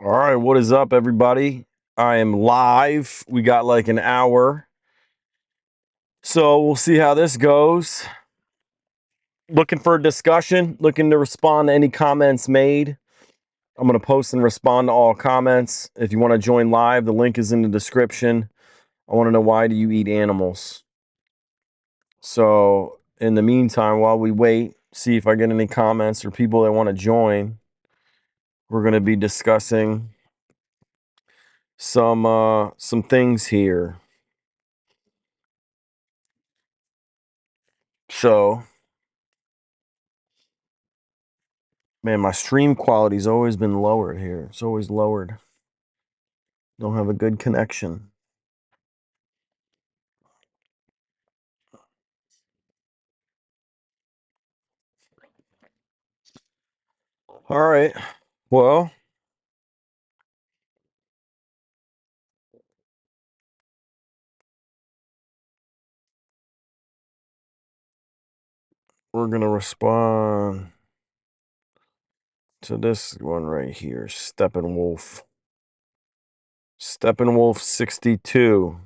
All right, what is up, everybody? I am live. We got like an hour. So we'll see how this goes. Looking for a discussion, looking to respond to any comments made. I'm going to post and respond to all comments. If you want to join live, the link is in the description. I want to know, why do you eat animals? So in the meantime, while we wait, see if I get any comments or people that want to join, we're going to be discussing some things here. So, man, my stream quality's always been lowered here. It's always lowered. Don't have a good connection. All right. Well, we're going to respond to this one right here, Steppenwolf. Steppenwolf 62.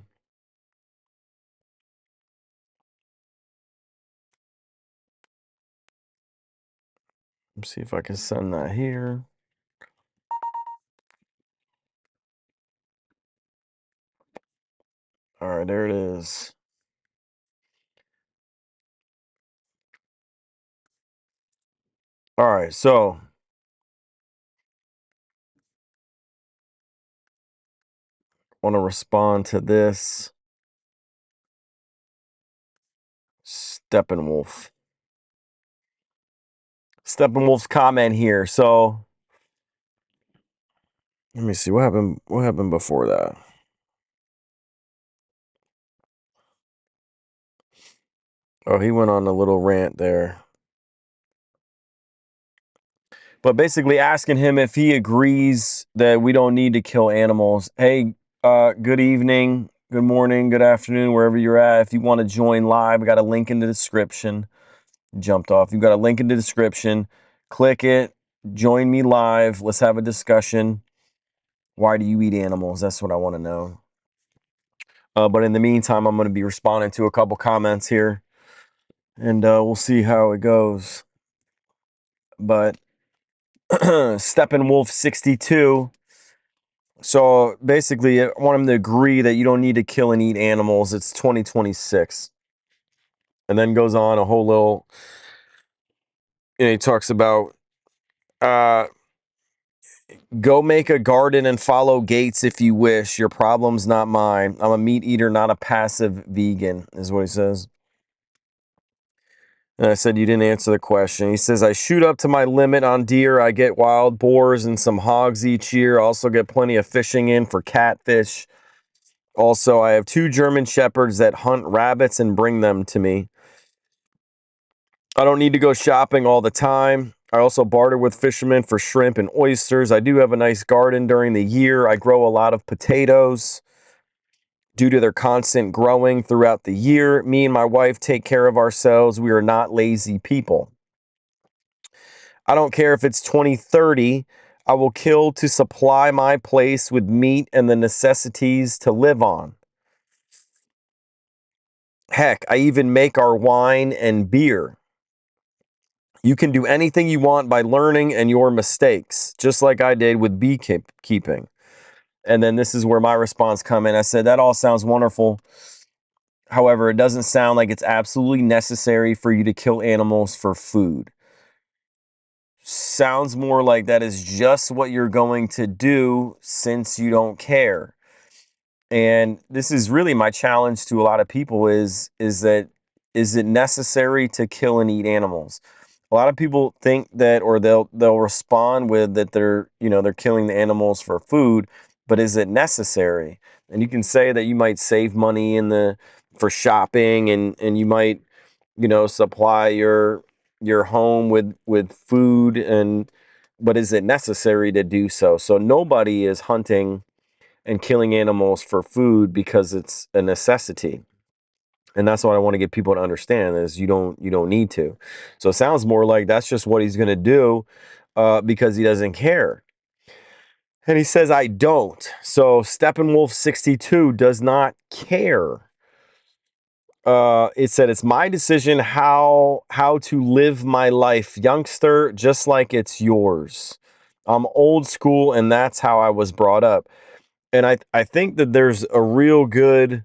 Let's see if I can send that here. All right, there it is. All right, so I want to respond to this Steppenwolf. Steppenwolf's comment here. So let me see what happened. What happened before that? Oh, he went on a little rant there. But basically asking him if he agrees that we don't need to kill animals. Hey, good evening, good morning, good afternoon, wherever you're at. If you want to join live, I got a link in the description. Jumped off. You've got a link in the description. Click it. Join me live. Let's have a discussion. Why do you eat animals? That's what I want to know. But in the meantime, I'm going to be responding to a couple comments here, and we'll see how it goes. But Steppenwolf 62. So basically, I want him to agree that you don't need to kill and eat animals. It's 2026. And then goes on a whole little, he talks about, go make a garden and follow Gates if you wish. Your problem's not mine. I'm a meat eater, not a passive vegan, is what he says. And I said, you didn't answer the question. He says, I shoot up to my limit on deer. I get wild boars and some hogs each year. I also get plenty of fishing in for catfish. Also, I have 2 German shepherds that hunt rabbits and bring them to me. I don't need to go shopping all the time. I also barter with fishermen for shrimp and oysters. I do have a nice garden during the year. I grow a lot of potatoes due to their constant growing throughout the year. Me and my wife take care of ourselves. We are not lazy people. I don't care if it's 2030. I will kill to supply my place with meat and the necessities to live on. Heck, I even make our wine and beer. You can do anything you want by learning and your mistakes, just like I did with beekeeping. And then this is where my response come in. I said, that all sounds wonderful. However, it doesn't sound like it's absolutely necessary for you to kill animals for food. Sounds more like that is just what you're going to do since you don't care. And this is really my challenge to a lot of people is that, is it necessary to kill and eat animals? A lot of people think that, or they'll respond with that they're killing the animals for food, but is it necessary? And you can say that you might save money for shopping, and you might supply your home with food, but is it necessary to do so? So nobody is hunting and killing animals for food because it's a necessity. And that's what I want to get people to understand is you don't need to. So it sounds more like that's just what he's going to do because he doesn't care. And he says, I don't. So Steppenwolf62 does not care. It said it's my decision how to live my life, youngster, just like it's yours. I'm old school, and that's how I was brought up. And I think that there's a real good,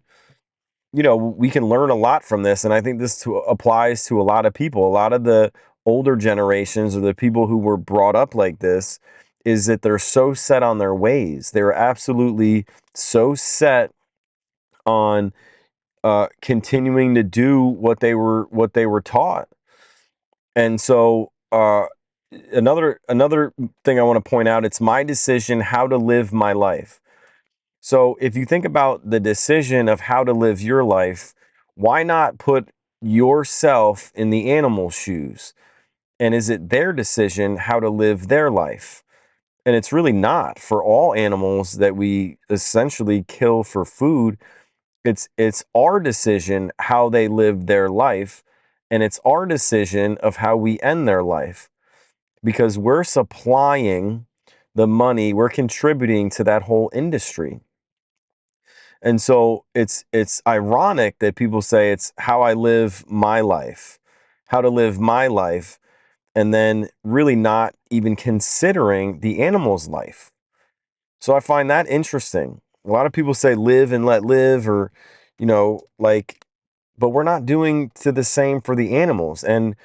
we can learn a lot from this, and I think applies to a lot of people. A lot of the older generations, or the people who were brought up like this, is that they're so set on their ways. They're absolutely so set on continuing to do what they were taught. And so another thing I want to point out, it's my decision how to live my life. So if you think about the decision of how to live your life, why not put yourself in the animal's shoes? And is it their decision how to live their life? And it's really not. For all animals that we essentially kill for food, it's our decision how they live their life, and it's our decision of how we end their life, because we're supplying the money, we're contributing to that whole industry. And so it's ironic that people say it's how I live my life, how to live my life, and then really not even considering the animal's life. So I find that interesting. A lot of people say live and let live, or, like, but we're not doing to the same for the animals. And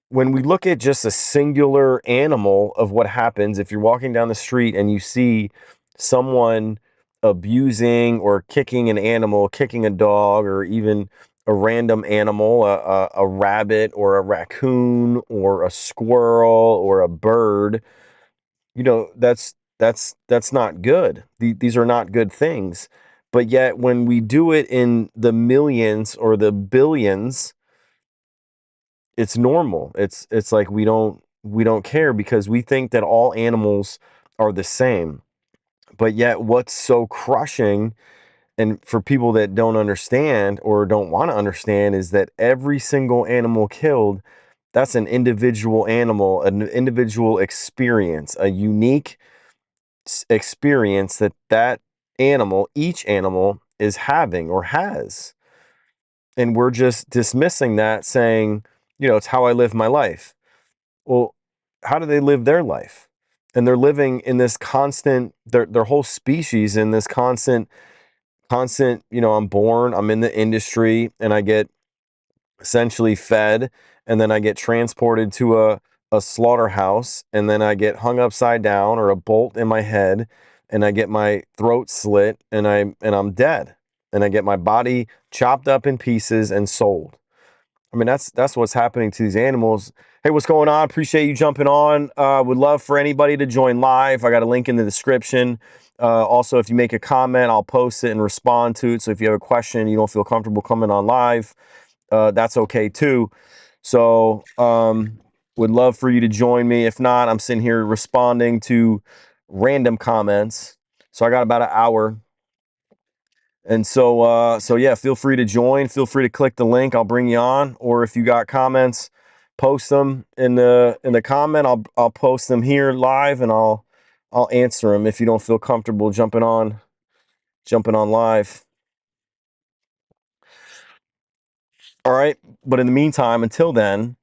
when we look at just a singular animal of what happens, if you're walking down the street and you see someone abusing or kicking an animal, kicking a dog, or even a random animal, a rabbit or a raccoon or a squirrel or a bird, that's not good. These are not good things. But yet when we do it in the millions or the billions, it's normal. It's like we don't care, because we think that all animals are the same. But yet what's so crushing, and for people that don't understand or don't want to understand, is that every single animal killed, that's an individual animal, an individual experience, a unique experience that animal, each animal, is having or has. And we're just dismissing that, saying, it's how I live my life. Well, how do they live their life? And they're living in this constant, their whole species in this constant, I'm born, I'm in the industry, and I get essentially fed, and then I get transported to a slaughterhouse, and then I get hung upside down, or a bolt in my head, and I get my throat slit, and I'm dead, and I get my body chopped up in pieces and sold. I mean, that's what's happening to these animals. Hey, what's going on? Appreciate you jumping on. Would love for anybody to join live. I got a link in the description. Also, if you make a comment, I'll post it and respond to it. So if you have a question, you don't feel comfortable coming on live, that's okay too. So would love for you to join me. If not, I'm sitting here responding to random comments. So I got about an hour. And so yeah, feel free to join. Feel free to click the link. I'll bring you on. Or if you got comments, post them in the comment. I'll post them here live, and I'll answer them if you don't feel comfortable jumping on live. All right. But in the meantime, until then,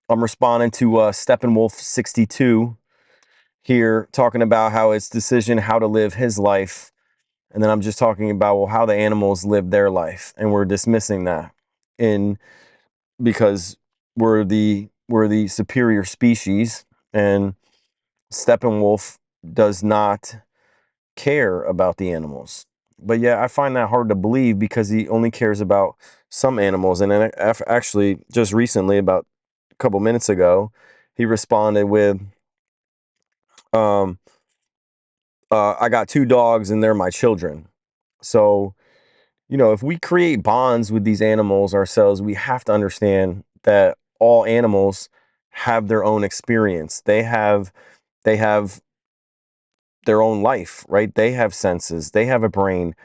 I'm responding to Steppenwolf62 here, talking about how it's decision how to live his life. And then I'm just talking about, well, how the animals live their life. And we're dismissing that because we're the superior species, and Steppenwolf does not care about the animals. But yeah, I find that hard to believe, because he only cares about some animals. And then actually, just recently, about a couple minutes ago, he responded with, I got 2 dogs and they're my children. So, if we create bonds with these animals ourselves, we have to understand that all animals have their own experience. They have their own life, right? They have senses, they have a brain,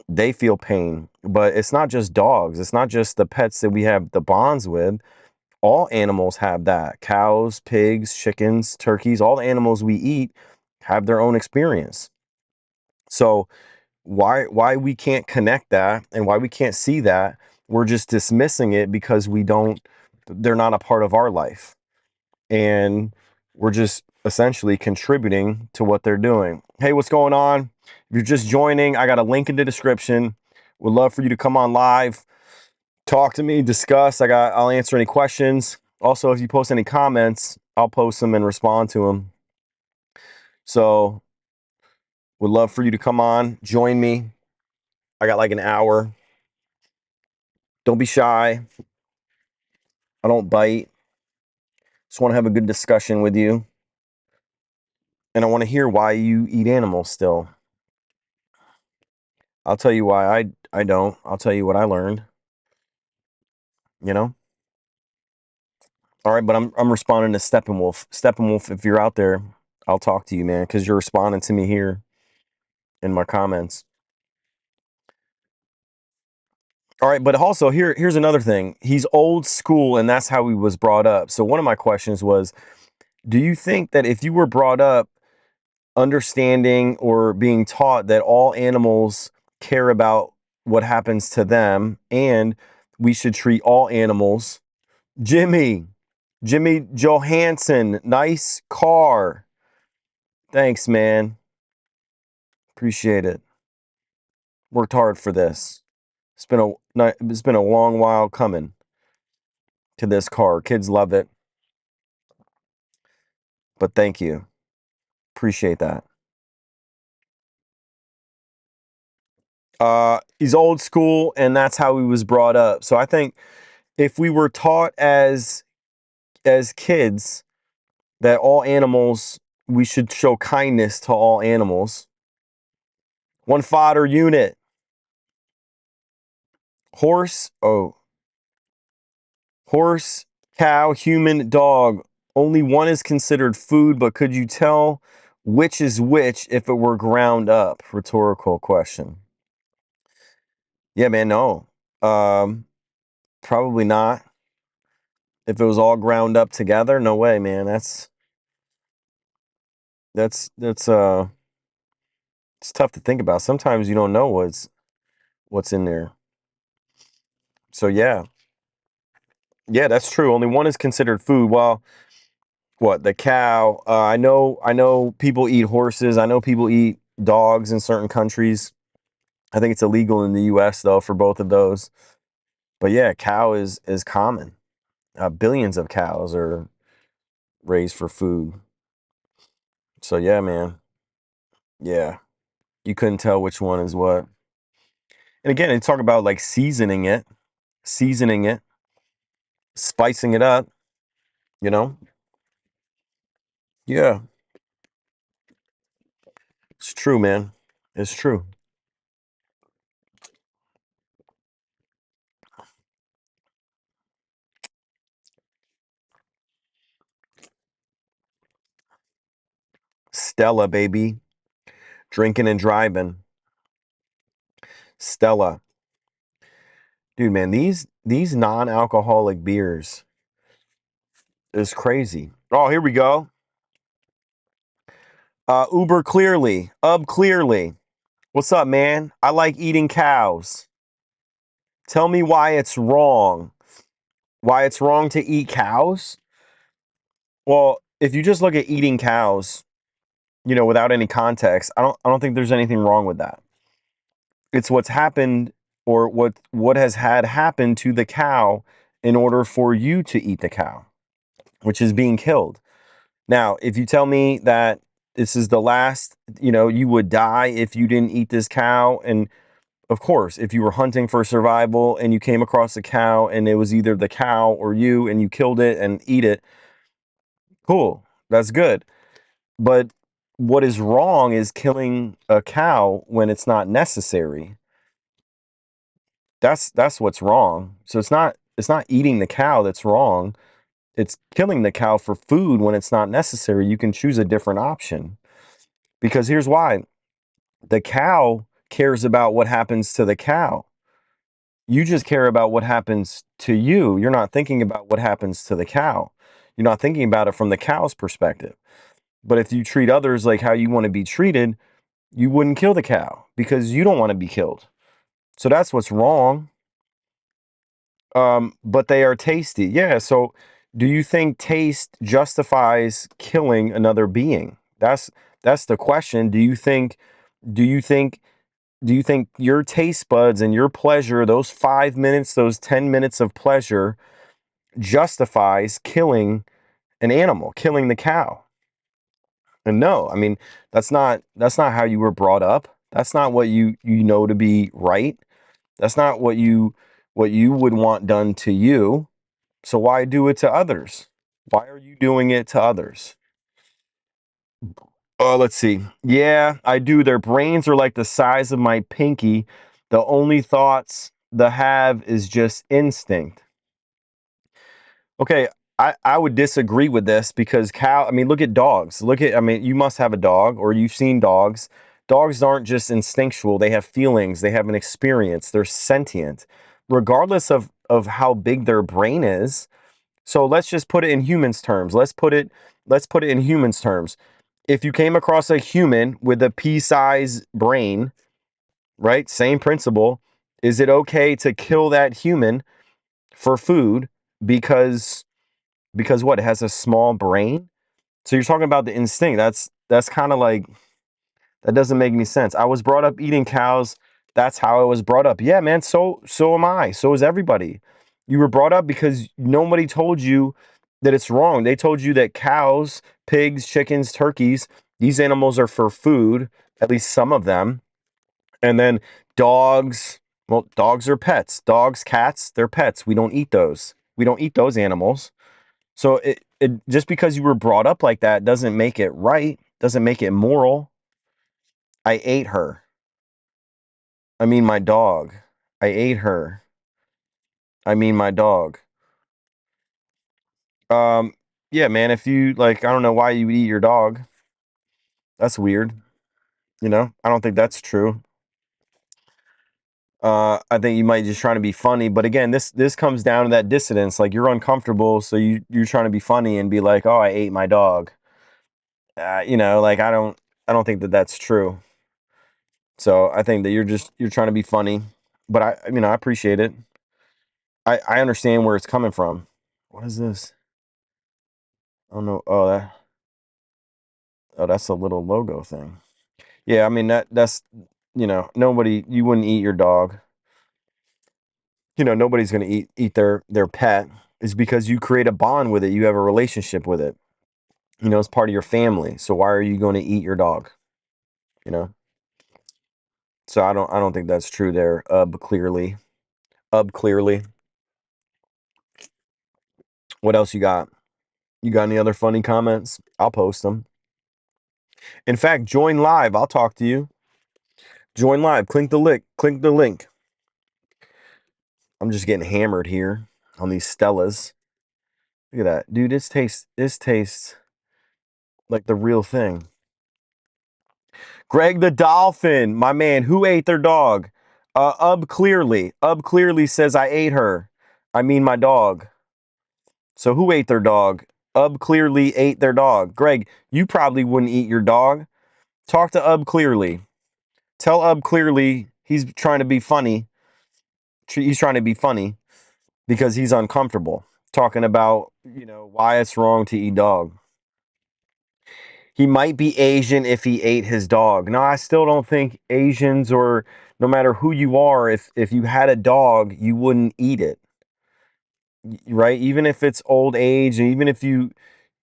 they feel pain. But it's not just dogs, it's not just the pets that we have the bonds with. All animals have that. Cows, pigs, chickens, turkeys, all the animals we eat have their own experience. So why we can't connect that and why we can't see that, we're just dismissing it because they're not a part of our life. And we're just essentially contributing to what they're doing. Hey, what's going on? If you're just joining, I got a link in the description. Would love for you to come on live, talk to me, discuss. I'll answer any questions. Also, if you post any comments, I'll post them and respond to them. So, would love for you to come on, join me. I got like an hour. Don't be shy. I don't bite. Just want to have a good discussion with you. And I want to hear why you eat animals still. I'll tell you why I don't. I'll tell you what I learned. You know? All right, but I'm responding to Steppenwolf. Steppenwolf, if you're out there, I'll talk to you, man, because you're responding to me here in my comments. All right, but also here's another thing. He's old school, and that's how he was brought up. So one of my questions was, do you think that if you were brought up understanding or being taught that all animals care about what happens to them and we should treat all animals? Jimmy Johansson, nice car. Thanks, man. Appreciate it. Worked hard for this. It's been a long while coming to this car. Kids love it. But thank you. Appreciate that. He's old school and that's how he was brought up. So I think if we were taught as kids that all animals, we should show kindness to all animals. One fodder unit. Horse, cow, human, dog. Only one is considered food, but could you tell which is which if it were ground up? Rhetorical question. Yeah, man, no. Probably not. If it was all ground up together, no way, man. That's it's tough to think about. Sometimes you don't know what's in there. So yeah. Yeah, that's true. Only one is considered food. Well, what, the cow? I know people eat horses. I know people eat dogs in certain countries. I think it's illegal in the US though for both of those. But yeah, cow is common. Billions of cows are raised for food. So yeah, man. Yeah. You couldn't tell which one is what. And again, they talk about like seasoning it, spicing it up, you know? Yeah. It's true, man. It's true. Stella, baby. Drinking and driving. Stella. Dude, man, these non-alcoholic beers is crazy. Oh, here we go. Uber Clearly. Clearly. What's up, man? I like eating cows. Tell me why it's wrong. Why it's wrong to eat cows? Well, if you just look at eating cows, without any context, I don't think there's anything wrong with that. It's what's happened or what has had happened to the cow in order for you to eat the cow, which is being killed. Now, if you tell me that this is the last, you would die if you didn't eat this cow. And of course, if you were hunting for survival and you came across a cow and it was either the cow or you and you killed it and eat it, cool, that's good. But what is wrong is killing a cow when it's not necessary. That's what's wrong. So it's not eating the cow that's wrong. It's killing the cow for food when it's not necessary. You can choose a different option. Because here's why. The cow cares about what happens to the cow. You just care about what happens to you. You're not thinking about what happens to the cow. You're not thinking about it from the cow's perspective. But if you treat others like how you want to be treated, You wouldn't kill the cow because you don't want to be killed. So that's what's wrong. But they are tasty. Yeah. So do you think taste justifies killing another being? That's the question. Do you think do you think your taste buds and your pleasure, those 5 minutes, those 10 minutes of pleasure justifies killing an animal, killing the cow? And no, I mean, that's not how you were brought up. That's not what you know to be right. That's not what you would want done to you. So why do it to others? Why are you doing it to others? Oh, let's see. Yeah, I do. Their brains are like the size of my pinky. The only thoughts they have is just instinct. Okay, I would disagree with this because I mean, look at dogs. I mean, you must have a dog or you've seen dogs. Dogs aren't just instinctual, they have feelings, they have an experience, they're sentient, regardless of how big their brain is. So let's just put it in humans terms. Let's put it in humans terms. If you came across a human with a pea-sized brain, right? Same principle. Is it okay to kill that human for food because what? It has a small brain? So you're talking about the instinct. That's kind of like that doesn't make any sense. I was brought up eating cows. That's how I was brought up. Yeah, man. So am I. So is everybody. You were brought up because nobody told you that it's wrong. They told you that cows, pigs, chickens, turkeys, these animals are for food, at least some of them. And then dogs, well, dogs are pets. Dogs, cats, they're pets. We don't eat those. We don't eat those animals. So it just because you were brought up like that doesn't make it right, doesn't make it moral. I ate her. I mean my dog. I ate her. I mean my dog. Um yeah, man, if you like I don't know why you would eat your dog. That's weird, you know? I don't think that's true. I think you might just trying to be funny, but again, this comes down to that dissonance. Like you're uncomfortable, so you're trying to be funny and be like, "Oh, I ate my dog." Like I don't think that that's true. So I think that you're trying to be funny, but I appreciate it. I understand where it's coming from. What is this? Oh no! That's a little logo thing. Yeah, I mean that's nobody you wouldn't eat your dog. Nobody's gonna eat their pet. Is because you create a bond with it. You have a relationship with it. It's part of your family. So why are you going to eat your dog? You know. So I don't think that's true there. Clearly. Clearly. What else you got? You got any other funny comments? I'll post them. In fact, join live. I'll talk to you. Join live. Click the link. Click the link. I'm just getting hammered here on these Stellas. Look at that, dude. This tastes like the real thing. Greg the Dolphin, my man. Who ate their dog? Clearly. Clearly says I ate her. I mean my dog. So who ate their dog? Clearly ate their dog. Greg, you probably wouldn't eat your dog. Talk to Clearly. Tell Clearly he's trying to be funny. He's trying to be funny because he's uncomfortable talking about, why it's wrong to eat dog. He might be Asian if he ate his dog. No, I still don't think Asians or no matter who you are, if you had a dog, you wouldn't eat it. Right? Even if it's old age, and even if you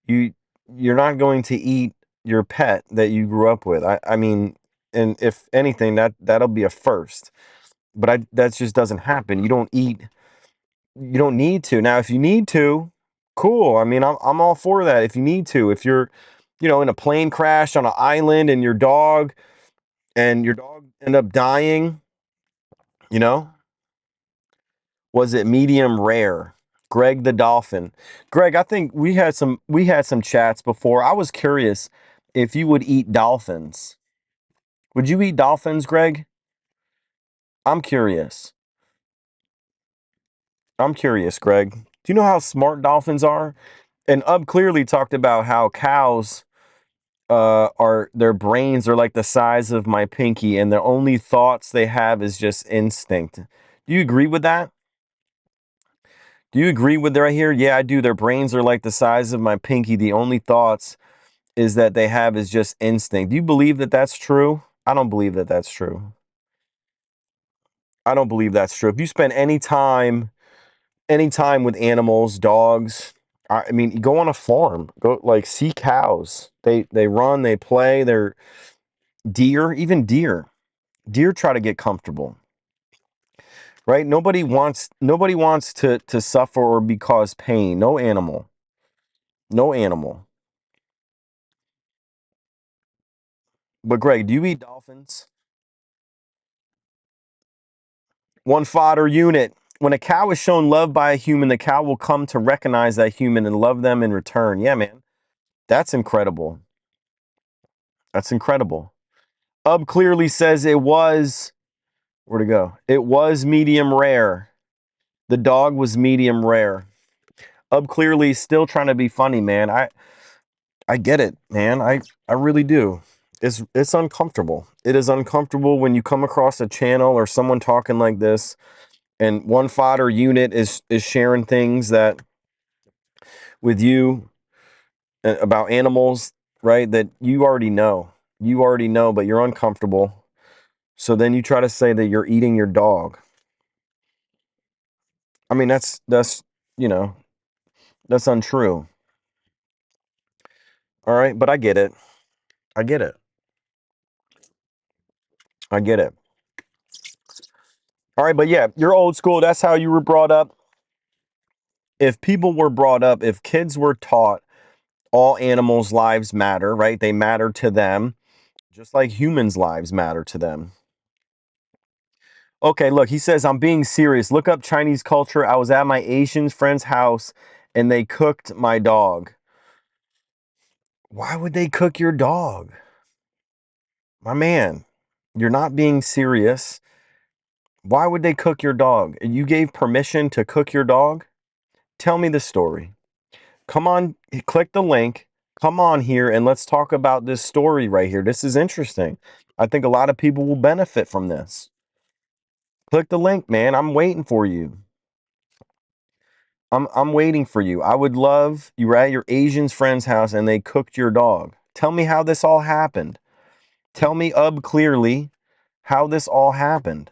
you're not going to eat your pet that you grew up with. I mean, and if anything, that'll be a first. But that just doesn't happen. You don't need to. Now, if you need to, cool. I mean, I'm all for that. If you need to, if you're, in a plane crash on an island and your dog end up dying, you know, was it medium rare? Greg the Dolphin. Greg, I think we had some chats before. I was curious if you would eat dolphins. Would you eat dolphins, Greg? I'm curious. I'm curious, Greg. Do you know how smart dolphins are? And Clearly talked about how cows are their brains are like the size of my pinky, and the only thoughts they have is just instinct. Do you agree with that? Do you agree with right here? Yeah, I do. Their brains are like the size of my pinky. The only thoughts is that they have is just instinct. Do you believe that that's true? I don't believe that that's true. I don't believe that's true. If you spend any time with animals, dogs, I mean, go on a farm, go like see cows. They run, they play. They're deer, even deer. Deer try to get comfortable, right? Nobody wants to suffer or be caused pain. No animal. No animal. But Greg, do you eat dolphins? One fodder unit. When a cow is shown love by a human, the cow will come to recognize that human and love them in return. Yeah, man. That's incredible. That's incredible. Ub clearly says it was, where'd it go? It was medium rare. The dog was medium rare. Ub clearly still trying to be funny, man. I get it, man. I really do. It's uncomfortable. It is uncomfortable when you come across a channel or someone talking like this, and one fodder unit is sharing things that with you about animals, right? That you already know. You already know, but you're uncomfortable. So then you try to say that you're eating your dog. I mean, that's you know, that's untrue. All right, but I get it. I get it. I get it. All right, but yeah, you're old school. That's how you were brought up. If people were brought up, if kids were taught all animals' lives matter, right? They matter to them, just like humans' lives matter to them. Okay, look, he says, I'm being serious. Look up Chinese culture. I was at my Asian friend's house and they cooked my dog. Why would they cook your dog? My man, you're not being serious. Why would they cook your dog? You gave permission to cook your dog? Tell me the story. Come on, click the link. Come on here and let's talk about this story right here. This is interesting. I think a lot of people will benefit from this. Click the link, man. I'm waiting for you. I'm waiting for you. I would love you were at your Asian friend's house and they cooked your dog. Tell me how this all happened. Tell me clearly how this all happened.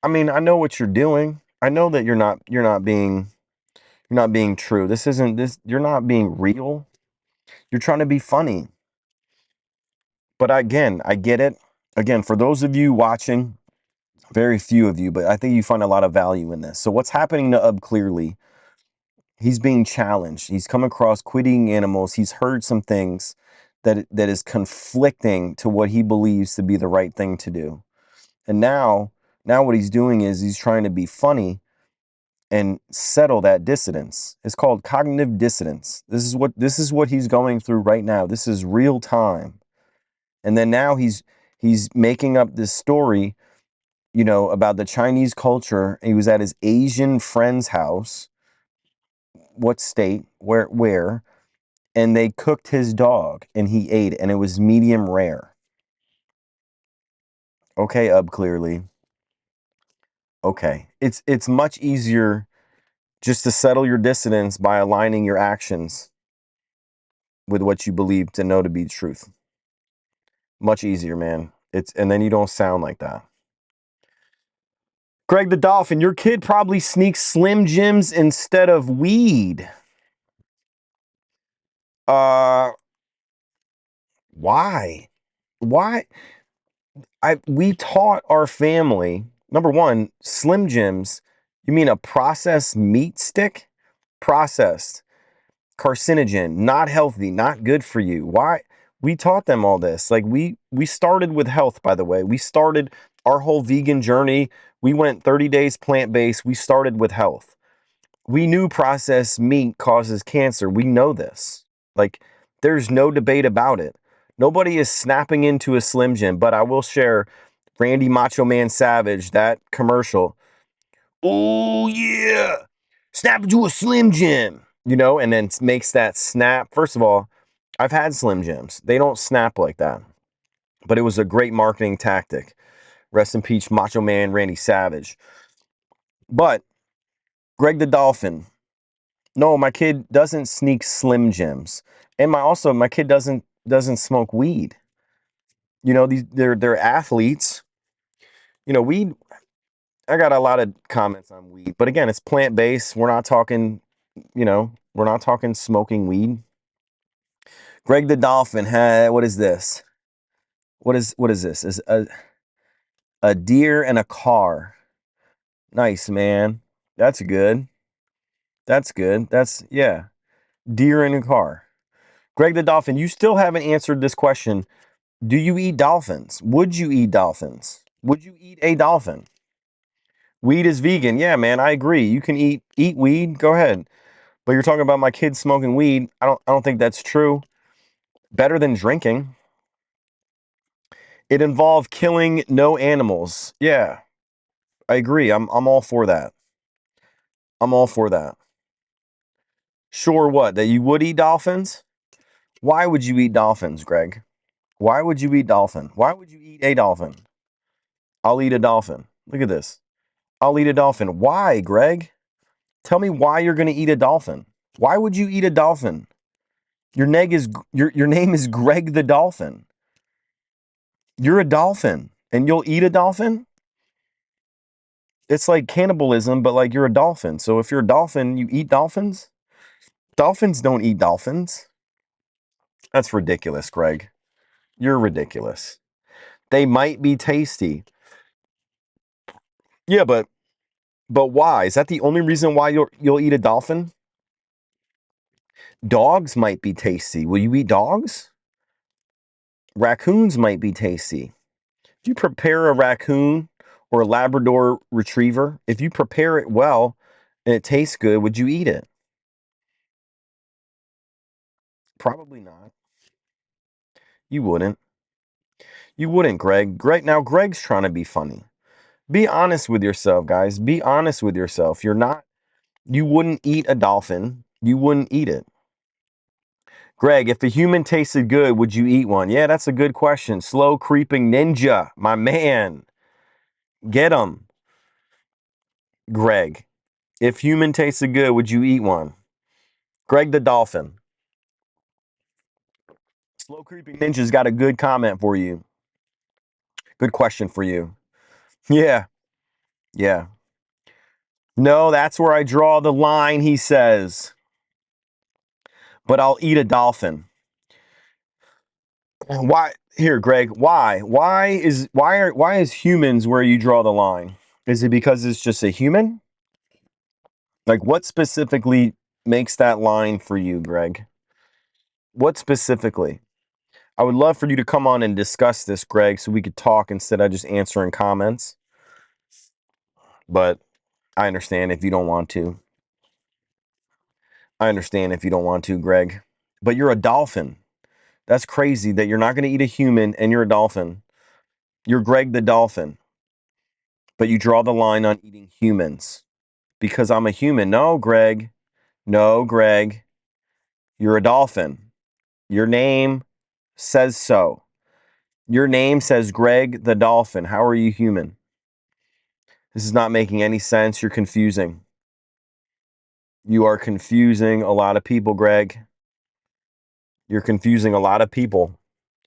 I mean, I know what you're doing. I know that you're not being true. This isn't this you're not being real. You're trying to be funny. But again, I get it. Again, for those of you watching, very few of you, but I think you find a lot of value in this. So what's happening to clearly? He's being challenged. He's come across quitting animals. He's heard some things that is conflicting to what he believes to be the right thing to do. And now what he's doing is he's trying to be funny and settle that dissidence. It's called cognitive dissonance. This is what he's going through right now. This is real time. And then now he's making up this story, about the Chinese culture. He was at his Asian friend's house. What state? Where? And they cooked his dog and he ate it and it was medium rare. Okay, clearly. Okay. It's much easier just to settle your dissonance by aligning your actions with what you believe to know to be truth. Much easier, man. And then you don't sound like that. Greg the Dolphin, your kid probably sneaks Slim Jims instead of weed. Why? Why? We taught our family, number one, Slim Jims. You mean a processed meat stick? Processed, carcinogen, not healthy, not good for you. Why? We taught them all this. Like we started with health, by the way. We started our whole vegan journey. We went 30 days plant-based. We started with health. We knew processed meat causes cancer. We know this. Like, there's no debate about it. Nobody is snapping into a Slim Jim, but I will share Randy Macho Man Savage, that commercial. Oh, yeah. Snap into a Slim Jim. and then makes that snap. First of all, I've had Slim Jims. They don't snap like that, but it was a great marketing tactic. Rest in peace, Macho Man Randy Savage. But Greg the Dolphin, no, my kid doesn't sneak Slim Jims, and my kid doesn't smoke weed. They're athletes. Weed. I got a lot of comments on weed, but again, it's plant based. We're not talking smoking weed. Greg the Dolphin had, what is this? What is this? Is a deer and a car. Nice, man. That's good. That's good. Yeah. Deer in a car. Greg the Dolphin, you still haven't answered this question. Do you eat dolphins? Would you eat dolphins? Would you eat a dolphin? Weed is vegan. Yeah, man, I agree. You can eat weed. Go ahead. But you're talking about my kids smoking weed. I don't think that's true. Better than drinking. It involved killing no animals. Yeah, I agree. I'm all for that. I'm all for that. Sure, what? That you would eat dolphins? Why would you eat dolphins, Greg? Why would you eat dolphin? Why would you eat a dolphin? I'll eat a dolphin. Look at this. I'll eat a dolphin. Why, Greg? Tell me why you're going to eat a dolphin. Why would you eat a dolphin? Your name is Greg the Dolphin. You're a dolphin and you'll eat a dolphin? It's like cannibalism, but like you're a dolphin. So if you're a dolphin, you eat dolphins? Dolphins don't eat dolphins. That's ridiculous, Greg. You're ridiculous. They might be tasty. Yeah, but why? Is that the only reason why you'll eat a dolphin? Dogs might be tasty. Will you eat dogs? Raccoons might be tasty. If you prepare a raccoon or a Labrador retriever, if you prepare it well and it tastes good, would you eat it? Probably not. You wouldn't. You wouldn't, Greg. Greg's trying to be funny. Be honest with yourself, guys. Be honest with yourself. You wouldn't eat a dolphin. You wouldn't eat it. Greg, if a human tasted good, would you eat one? Yeah, that's a good question. Slow creeping ninja, my man. Get him. Greg, if human tasted good, would you eat one? Greg the Dolphin. Slow creeping ninja's got a good comment for you. Good question for you. Yeah. Yeah. No, that's where I draw the line, he says. But I'll eat a dolphin. Why here, Greg? Why is humans where you draw the line? Is it because it's just a human? Like what specifically makes that line for you, Greg? What specifically? I would love for you to come on and discuss this, Greg, so we could talk instead of just answering comments. But I understand if you don't want to. I understand if you don't want to, Greg. But you're a dolphin. That's crazy that you're not going to eat a human and you're a dolphin. You're Greg the Dolphin. But you draw the line on eating humans because I'm a human. No, Greg. No, Greg. You're a dolphin. Your name says so. Your name says Greg the Dolphin. How are you human? This is not making any sense. You're confusing. You are confusing a lot of people, Greg. You're confusing a lot of people,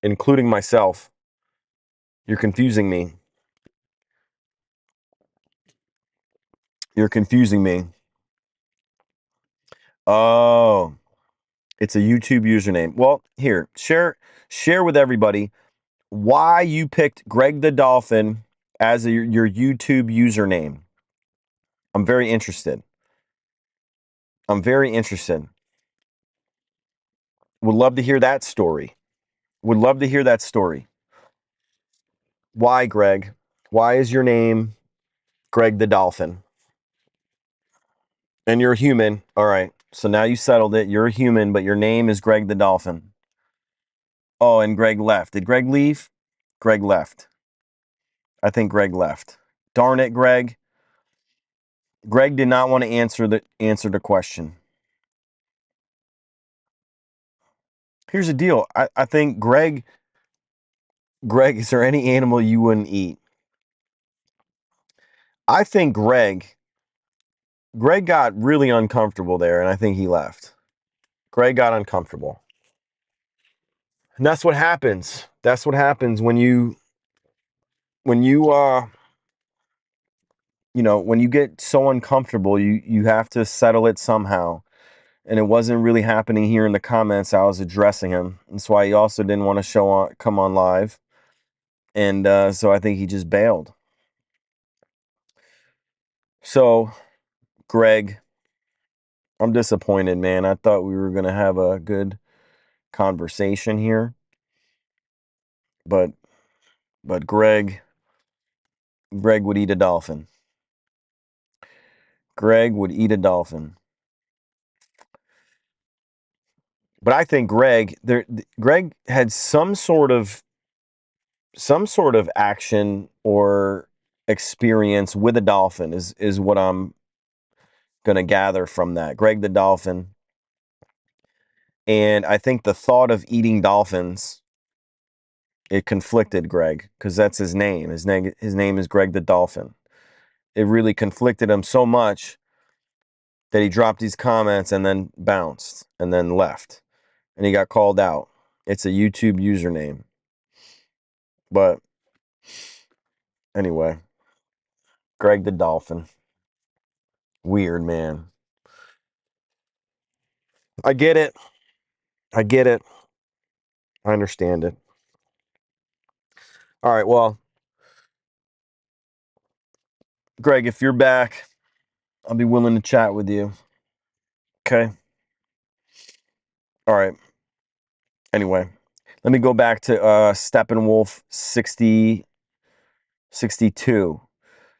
including myself. You're confusing me. You're confusing me. Oh, it's a YouTube username. Well, here, share with everybody why you picked Greg the Dolphin as your YouTube username. I'm very interested. I'm very interested. Would love to hear that story. Would love to hear that story. Why, Greg? Why is your name Greg the Dolphin? And you're a human. All right. So now you settled it. You're a human, but your name is Greg the Dolphin. Oh, and Greg left. Did Greg leave? Greg left. I think Greg left. Darn it, Greg. Greg did not want to answer the question. Here's the deal. I think Greg, is there any animal you wouldn't eat? I think Greg got really uncomfortable there, and I think he left. Greg got uncomfortable. And that's what happens. That's what happens when when you get so uncomfortable, you have to settle it somehow. And it wasn't really happening here in the comments. I was addressing him. That's why he also didn't want to come on live. And so I think he just bailed. So, Greg, I'm disappointed, man. I thought we were going to have a good conversation here. But Greg would eat a dolphin. Greg would eat a dolphin. But I think Greg had some sort of action or experience with a dolphin is what I'm going to gather from that. Greg the dolphin. And I think the thought of eating dolphins, it conflicted Greg, because that's his name. His name is Greg the Dolphin. It really conflicted him so much that he dropped these comments and then bounced and then left. And he got called out. It's a YouTube username. But anyway, Greg the Dolphin. Weird, man. I get it. I get it. I understand it. All right, well, Greg, if you're back, I'll be willing to chat with you. Okay? All right. Anyway, let me go back to Steppenwolf 62.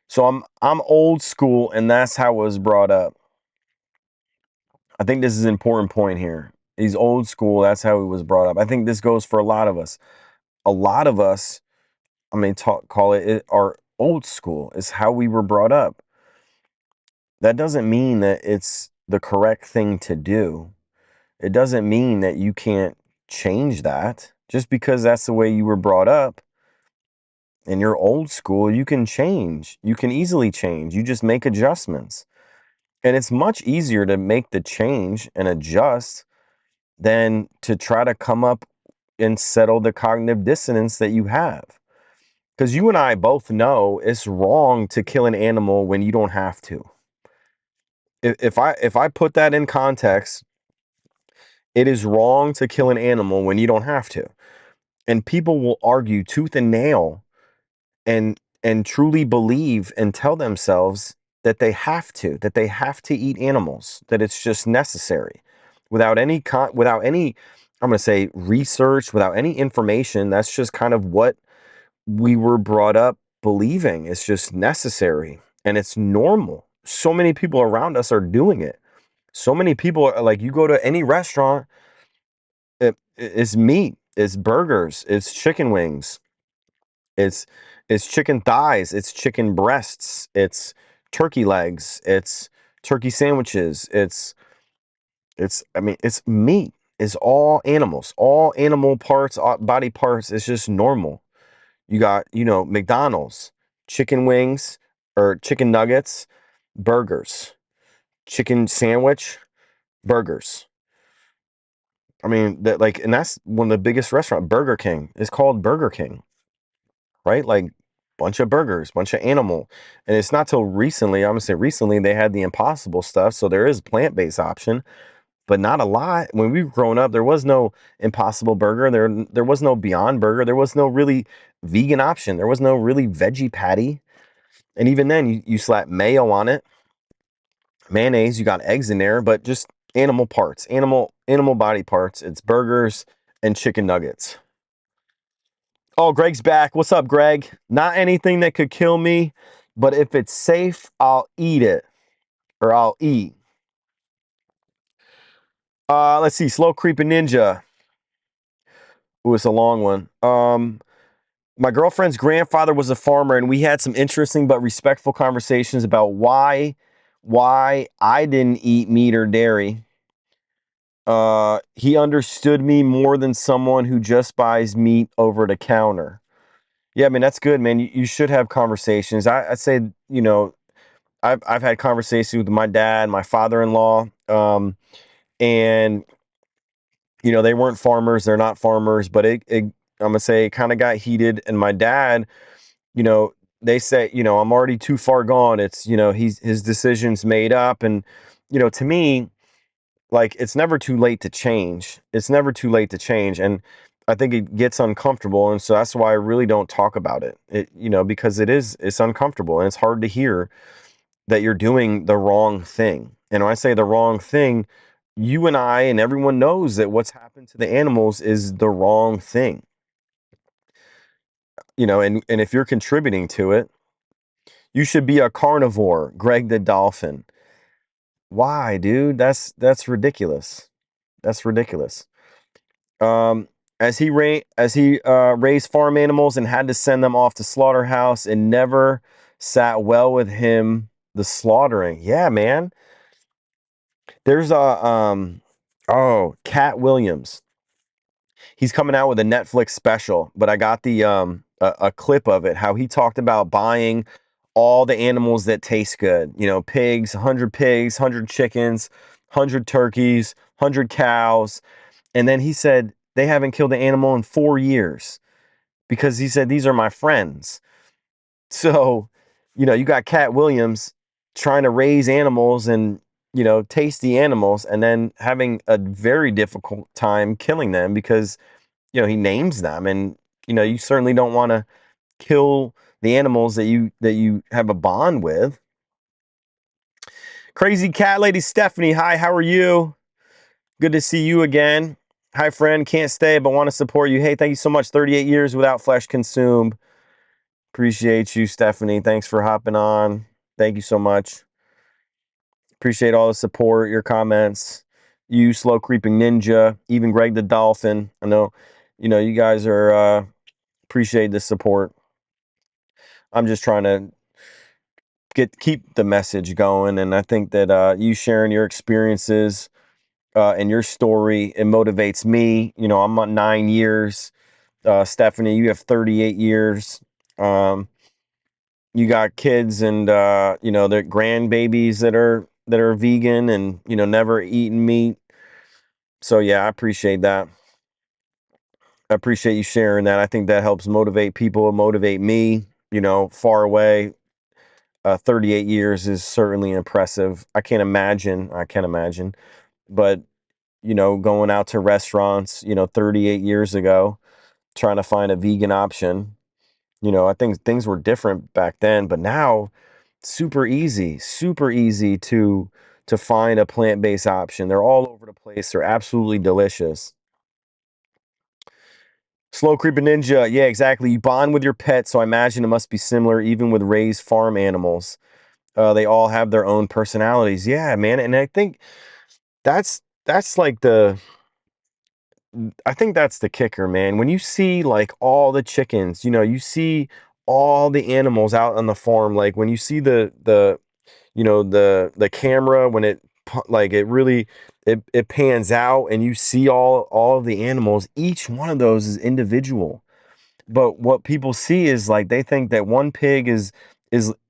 So I'm old school, and that's how I was brought up. I think this is an important point here. He's old school, that's how he was brought up. I think this goes for a lot of us. A lot of us, call it our old school, is how we were brought up. That doesn't mean that it's the correct thing to do. It doesn't mean that you can't change that. Just because that's the way you were brought up in your old school, you can change. You can easily change. You just make adjustments. And it's much easier to make the change and adjust than to try to come up and settle the cognitive dissonance that you have. Because you and I both know it's wrong to kill an animal when you don't have to. If I put that in context, it is wrong to kill an animal when you don't have to. And people will argue tooth and nail and truly believe and tell themselves that they have to eat animals, that it's just necessary without any I'm going to say research, without any information. That's just kind of what we were brought up believing. It's just necessary and it's normal. So many people around us are doing it. So many people are like, you go to any restaurant, it's meat, it's burgers, it's chicken wings, it's chicken thighs, it's chicken breasts, it's turkey legs, it's turkey sandwiches, it's it's meat. It's all animals, all animal parts, body parts. It's just normal. You got, McDonald's, chicken wings or chicken nuggets, burgers, chicken sandwich, burgers. And that's one of the biggest restaurants. Burger King is called Burger King, right? Like, bunch of burgers, bunch of animal. And it's not till recently, I'm gonna say recently, they had the Impossible stuff. So there is plant-based option, but not a lot. When we were growing up, there was no Impossible Burger. There was no Beyond Burger. There was no really vegan option. There was no really veggie patty. And even then, you slap mayo on it, mayonnaise, you got eggs in there, but just animal parts, animal body parts. It's burgers and chicken nuggets. Oh, Greg's back. What's up, Greg? Not anything that could kill me, but if it's safe, I'll eat it, or I'll eat. Let's see. Slow Creeping Ninja. Ooh, it's a long one. My girlfriend's grandfather was a farmer, and we had some interesting but respectful conversations about why I didn't eat meat or dairy. He understood me more than someone who just buys meat over the counter. Yeah, I mean, that's good, man. You should have conversations. I'd say, I've had conversations with my dad, my father-in-law, and they weren't farmers. They're not farmers, but I'm gonna say it kind of got heated. And my dad, you know, they say, I'm already too far gone. It's, his decision's made up. And, to me, like, it's never too late to change. It's never too late to change. And I think it gets uncomfortable. And so that's why I really don't talk about it. Because it's uncomfortable and it's hard to hear that you're doing the wrong thing. And when I say the wrong thing, you and I and everyone knows that what's happened to the animals is the wrong thing. And if you're contributing to it, you should be a carnivore, Greg the Dolphin. Why, dude? That's ridiculous. That's ridiculous. Um, as he raised farm animals and had to send them off to slaughterhouse, it never sat well with him. The slaughtering, yeah, man. There's Cat Williams. He's coming out with a Netflix special, but I got a clip of it, how he talked about buying all the animals that taste good. Pigs, 100 pigs, 100 chickens, 100 turkeys, 100 cows. And then he said they haven't killed an animal in 4 years because he said these are my friends. So, you got Cat Williams trying to raise animals and, tasty animals, and then having a very difficult time killing them because, he names them. And, you certainly don't want to kill the animals that you have a bond with. Crazy Cat Lady Stephanie, hi, how are you? Good to see you again. Hi, friend. Can't stay, but want to support you. Hey, thank you so much. 38 years without flesh consumed. Appreciate you, Stephanie. Thanks for hopping on. Thank you so much. Appreciate all the support, your comments. You, Slow Creeping Ninja, even Greg the Dolphin. I know, you guys are appreciate the support. I'm just trying to keep the message going, and I think that you sharing your experiences and your story, it motivates me. I'm on 9 years. Stephanie, you have 38 years. You got kids and their grandbabies that are vegan and never eaten meat. So yeah, I appreciate that. I appreciate you sharing that. I think that helps motivate people, motivate me. Far away. 38 years is certainly impressive. I can't imagine. I can't imagine. But going out to restaurants, 38 years ago, trying to find a vegan option. I think things were different back then, but now super easy to find a plant-based option. They're all over the place. They're absolutely delicious. Slow Creeping Ninja, yeah, exactly. You bond with your pet, so I imagine it must be similar even with raised farm animals. They all have their own personalities. Yeah, man, and I think that's like I think that's the kicker, man. When you see like all the chickens, you see all the animals out on the farm. Like when you see the camera when like it really it pans out and you see all of the animals. Each one of those is individual. But what people see is like they think that one pig is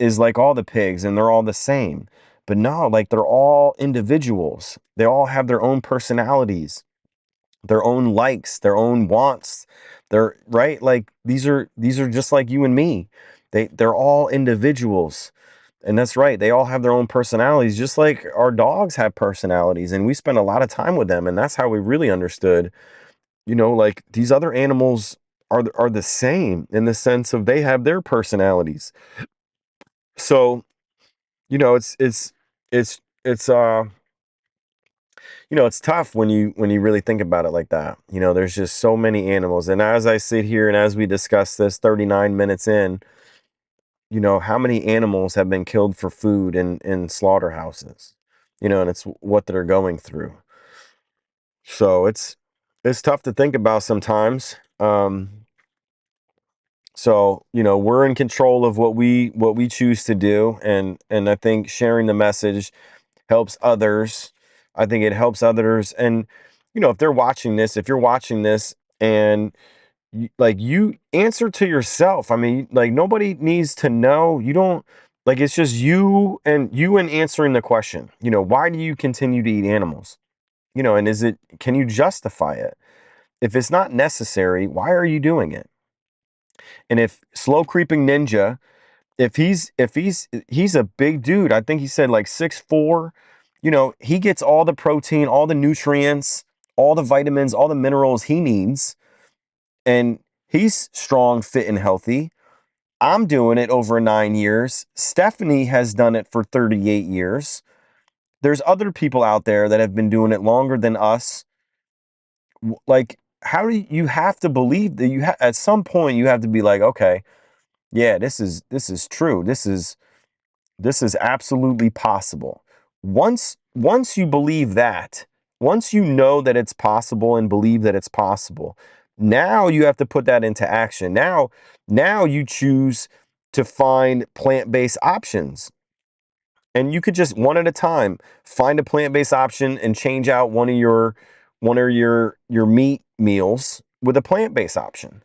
like all the pigs and they're all the same. But no, like they're all individuals. They all have their own personalities, their own likes, their own wants. They're right. Like these are just like you and me. They're all individuals. And that's right. They all have their own personalities, just like our dogs have personalities. And we spend a lot of time with them. And that's how we really understood, like these other animals are the same in the sense of they have their personalities. So, it's it's tough when you really think about it like that. There's just so many animals. And as I sit here and as we discuss this 39 minutes in, how many animals have been killed for food in slaughterhouses, and it's what they're going through. So it's tough to think about sometimes. So we're in control of what we choose to do, and I think sharing the message helps others I think it helps others. And, if they're watching this, if you're watching this and you answer to yourself. I mean, like nobody needs to know. You don't like it's just you and answering the question. Why do you continue to eat animals? And can you justify it? If it's not necessary, why are you doing it? And if Slow Creeping Ninja, if he's a big dude, I think he said like 6'4", he gets all the protein, all the nutrients, all the vitamins, all the minerals he needs, and he's strong, fit, and healthy. I'm doing it over 9 years. Stephanie has done it for 38 years. There's other people out there that have been doing it longer than us. Like, how do you have to believe that at some point you have to be like, okay, yeah, this is true. This is absolutely possible. Once you believe that, once you know that it's possible and believe that it's possible, now you have to put that into action. Now you choose to find plant-based options. And you could just one at a time find a plant-based option and change out one of your meat meals with a plant-based option.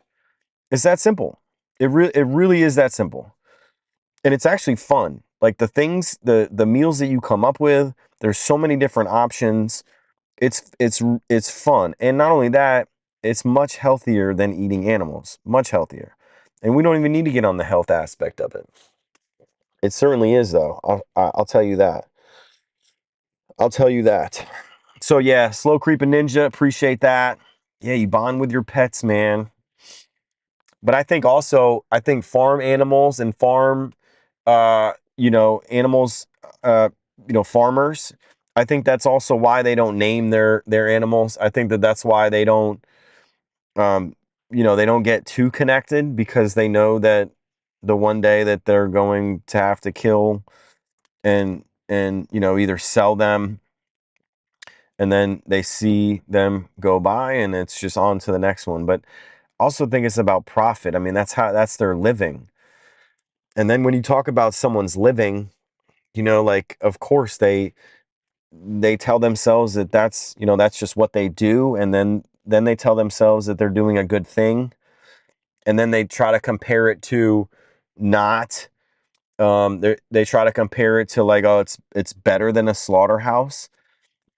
It's that simple. It really is that simple. And it's actually fun. Like the meals that you come up with, there's so many different options. It's fun. And not only that, it's much healthier than eating animals. Much healthier. And we don't even need to get on the health aspect of it. It certainly is though. I'll tell you that. I'll tell you that. So yeah, Slow Creeping Ninja, appreciate that. Yeah, you bond with your pets, man. But I think farm animals and farm animals, farmers, I think that's also why they don't name their animals. I think that's why um they don't get too connected, because they know that the one day that they're going to have to kill and either sell them, and then they see them go by and it's just on to the next one. But also think it's about profit. I mean, that's their living. And then when you talk about someone's living, like, of course they tell themselves that that's just what they do, and then they tell themselves that they're doing a good thing, and then they try to compare it to not they try to compare it to, like, oh, it's better than a slaughterhouse.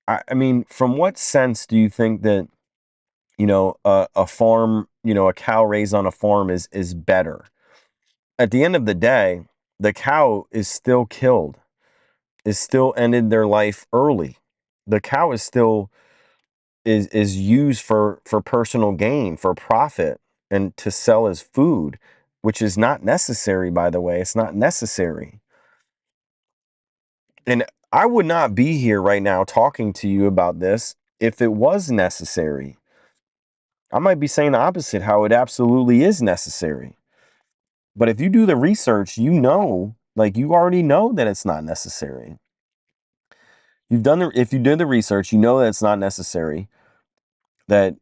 I mean, from what sense do you think that a farm, a cow raised on a farm is better? At the end of the day, the cow is still killed, is still ended their life early. The cow is still is used for personal gain, for profit, and to sell as food, which is not necessary, by the way. It's not necessary. And I would not be here right now talking to you about this if it was necessary. I might be saying the opposite, how it absolutely is necessary. But if you do the research, like, you already know that it's not necessary. If you did the research, you know that it's not necessary, that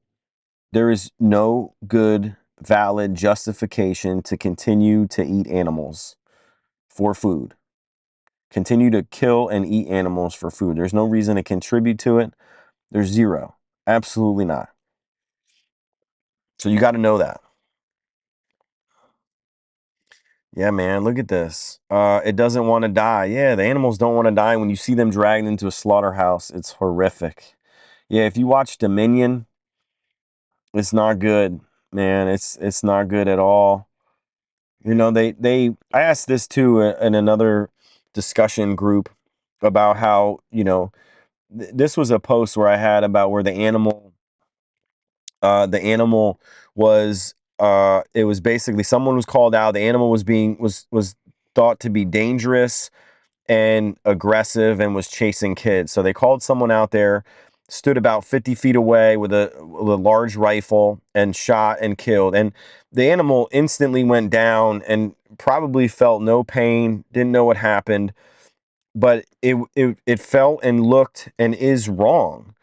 there is no good, valid justification to continue to eat animals for food. Continue to kill and eat animals for food. There's no reason to contribute to it. There's zero. Absolutely not. So you got to know that. Yeah, man, look at this. It doesn't want to die. Yeah, the animals don't want to die. When you see them dragged into a slaughterhouse, it's horrific. Yeah, if you watch Dominion, it's not good, man. It's not good at all. I asked this too in another discussion group about how, this was a post where I had about where the animal was, it was basically someone was called out. The animal was thought to be dangerous and aggressive and was chasing kids. So they called someone out there, stood about 50 feet away with a large rifle, and shot and killed. And the animal instantly went down and probably felt no pain, didn't know what happened, but it felt and looked and is wrong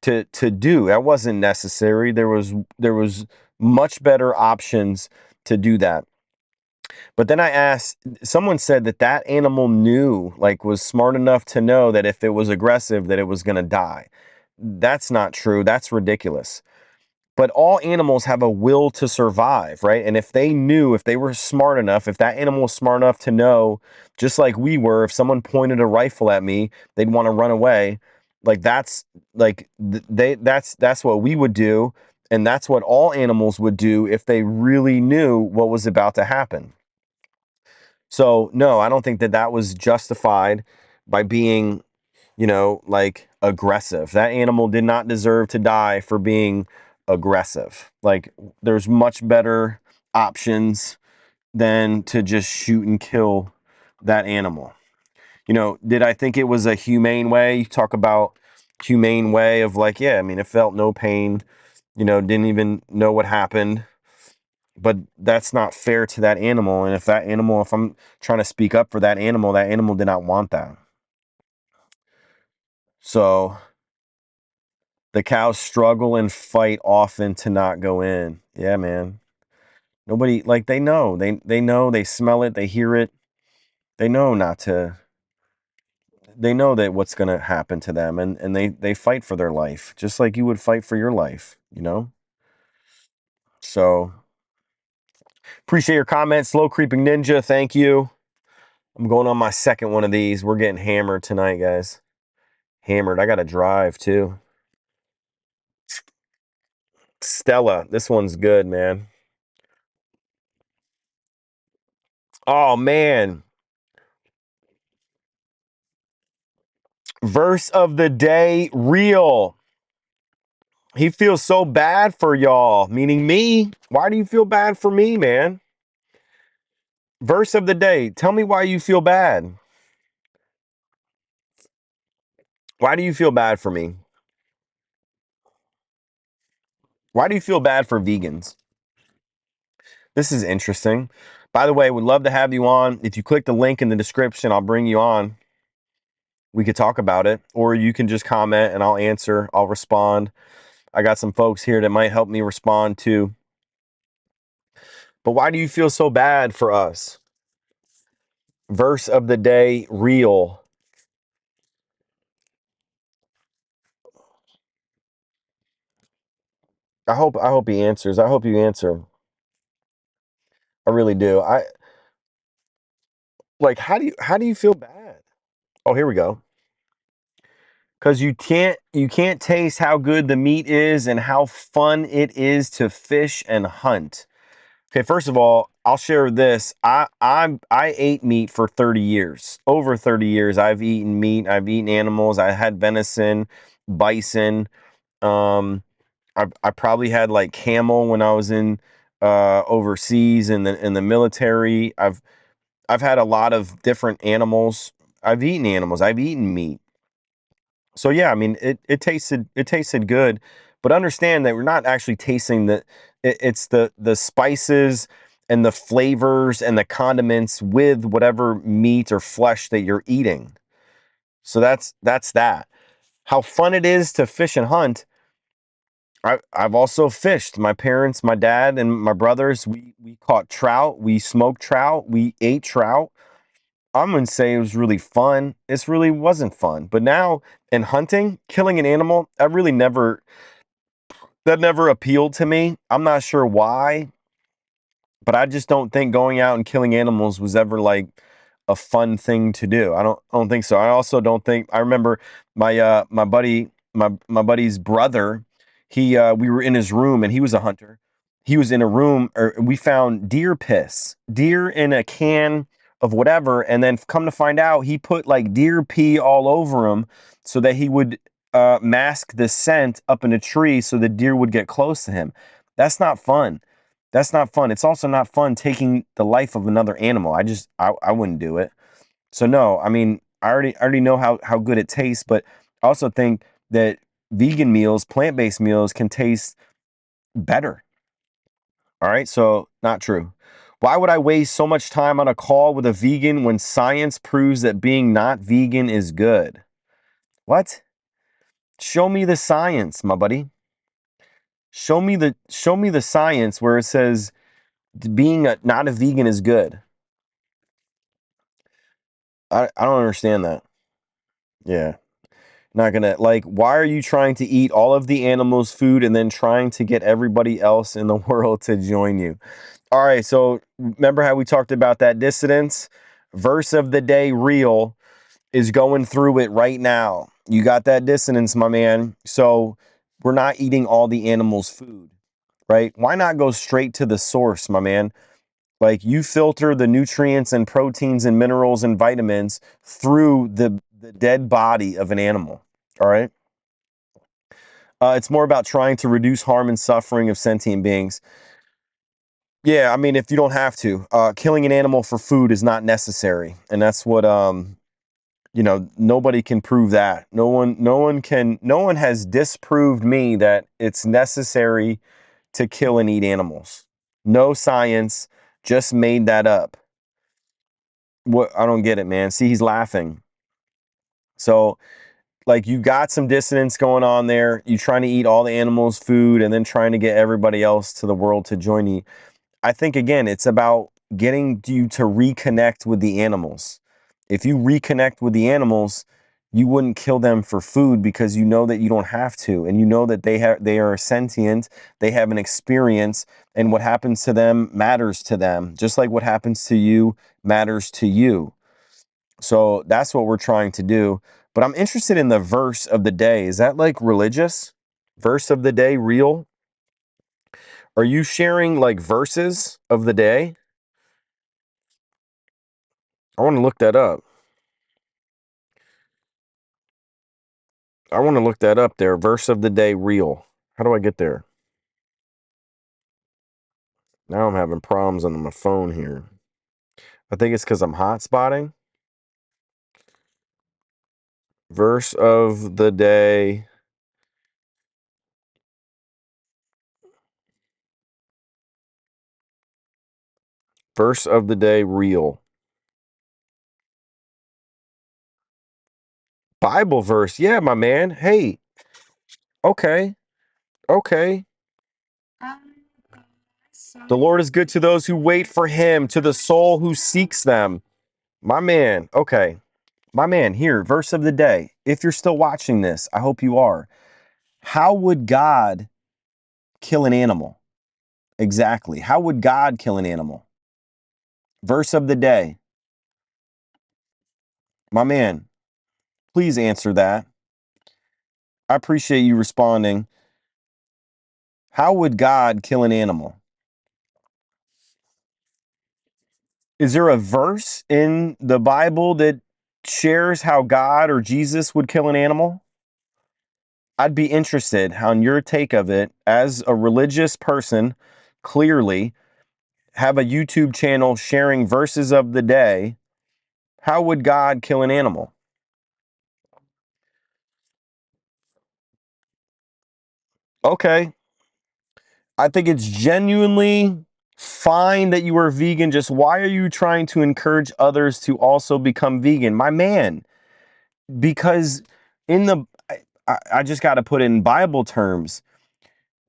to do. That wasn't necessary. There was much better options to do that. But then I asked, someone said that that animal knew, like was smart enough to know that if it was aggressive, that it was going to die. That's not true. That's ridiculous. But all animals have a will to survive, right? And if they knew, if they were smart enough, if that animal was smart enough to know, just like we were, if someone pointed a rifle at me, they'd want to run away. Like that's like that's what we would do, and that's what all animals would do if they really knew what was about to happen. So, no, I don't think that that was justified by being, like aggressive. That animal did not deserve to die for being aggressive. Like, there's much better options than to just shoot and kill that animal. Did I think it was a humane way? You talk about humane way of like, yeah, I mean, it felt no pain, didn't even know what happened, but that's not fair to that animal. And if I'm trying to speak up for that animal did not want that. So the cows struggle and fight often to not go in. Yeah, man. Nobody, like, they know. They know, they smell it, they hear it. They know not to. They know that what's going to happen to them, and they fight for their life just like you would fight for your life. So appreciate your comments, Slow Creeping Ninja. Thank you. I'm going on my second one of these. We're getting hammered tonight, guys. Hammered. I got to drive too. Stella. This one's good, man. Oh, man. Verse of the day, real. He feels so bad for y'all, meaning me. Why do you feel bad for me, man? Verse of the day. Tell me why you feel bad. Why do you feel bad for me? Why do you feel bad for vegans? This is interesting. By the way, would love to have you on. If you click the link in the description, I'll bring you on. We could talk about it, or you can just comment and I'll answer. I'll respond. I got some folks here that might help me respond too. But why do you feel so bad for us? Verse of the day, real. I hope he answers. I hope you answer. I really do. I like how do you feel bad? Oh, here we go. Cuz you can't taste how good the meat is and how fun it is to fish and hunt. Okay, first of all, I'll share this. I ate meat for 30 years. Over 30 years I've eaten meat. I've eaten animals. I had venison, bison. I probably had like camel when I was in overseas in the military. I've had a lot of different animals. I've eaten animals. I've eaten meat. So yeah, I mean it tasted good, but understand that we're not actually tasting it's the spices and the flavors and the condiments with whatever meat or flesh that you're eating. So that's that. How fun it is to fish and hunt. I've also fished. My parents, my dad, and my brothers, we caught trout, we smoked trout, we ate trout. I'm gonna say it was really fun. This really wasn't fun. But now in hunting, killing an animal, that never appealed to me. I'm not sure why, but I just don't think going out and killing animals was ever like a fun thing to do. I don't think so. I also don't think I remember my buddy's brother, we were in his room and he was a hunter. He was in a room or we found deer piss, deer in a can of whatever, and then come to find out he put like deer pee all over him so that he would mask the scent up in a tree so the deer would get close to him. That's not fun. That's not fun. It's also not fun taking the life of another animal. I wouldn't do it. So no, I mean, I already know how good it tastes, but I also think that vegan meals, plant-based meals can taste better. All right? So, not true. Why would I waste so much time on a call with a vegan when science proves that being not vegan is good? What? Show me the science, my buddy. Show me the science where it says Being not a vegan is good. I don't understand that. Yeah. Not gonna, like, why are you trying to eat all of the animals' food and then trying to get everybody else in the world to join you? All right, so remember how we talked about that dissonance? Verse of the day, real, is going through it right now. You got that dissonance, my man. So we're not eating all the animals' food, right? Why not go straight to the source, my man? Like, you filter the nutrients and proteins and minerals and vitamins through the dead body of an animal. All right. It's more about trying to reduce harm and suffering of sentient beings. Yeah, I mean, if you don't have to, killing an animal for food is not necessary, and that's what nobody can prove that. No one has disproved me that it's necessary to kill and eat animals. No science, just made that up. What, I don't get it, man. See, he's laughing. So, like, you got some dissonance going on there. You trying to eat all the animals' food and then trying to get everybody else to the world to join you. I think, again, it's about getting you to reconnect with the animals. If you reconnect with the animals, you wouldn't kill them for food because you know that you don't have to, and you know that they are sentient, they have an experience, and what happens to them matters to them, just like what happens to you matters to you. So that's what we're trying to do. But I'm interested in the verse of the day. Is that like religious? Verse of the day, real? Are you sharing like verses of the day? I want to look that up. I want to look that up there. Verse of the day, real. How do I get there? Now I'm having problems on my phone here. I think it's because I'm hotspotting. Verse of the day. Verse of the day, real. Bible verse. Yeah, my man. Hey, okay. Okay. The Lord is good to those who wait for him, to the soul who seeks them. My man. Okay. My man, here, verse of the day. If you're still watching this, I hope you are. How would God kill an animal? Exactly. How would God kill an animal? Verse of the day. My man, please answer that. I appreciate you responding. How would God kill an animal? Is there a verse in the Bible that shares how God or Jesus would kill an animal? I'd be interested on your take of it as a religious person. Clearly, have a YouTube channel sharing verses of the day. How would God kill an animal? Okay. I think it's genuinely fine that you are vegan. Just why are you trying to encourage others to also become vegan? My man, because in the, I just got to put it in Bible terms.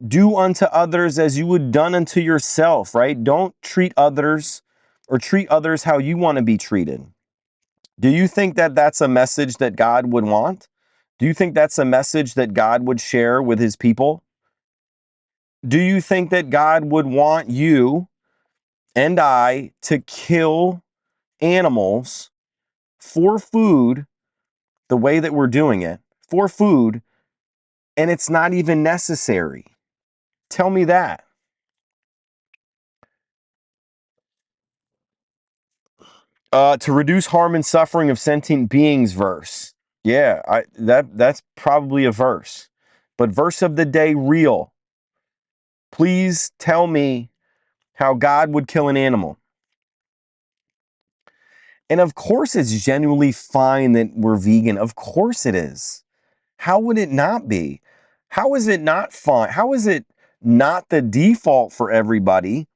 Do unto others as you would done unto yourself, right? Don't treat others or treat others how you want to be treated. Do you think that that's a message that God would want? Do you think that's a message that God would share with his people? Do you think that God would want you and I to kill animals for food the way that we're doing it, for food, and it's not even necessary? Tell me that. To reduce harm and suffering of sentient beings verse. Yeah, that's probably a verse. But verse of the day, real. Please tell me how God would kill an animal. And of course it's genuinely fine that we're vegan. Of course it is. How would it not be? How is it not fine? How is it not the default for everybody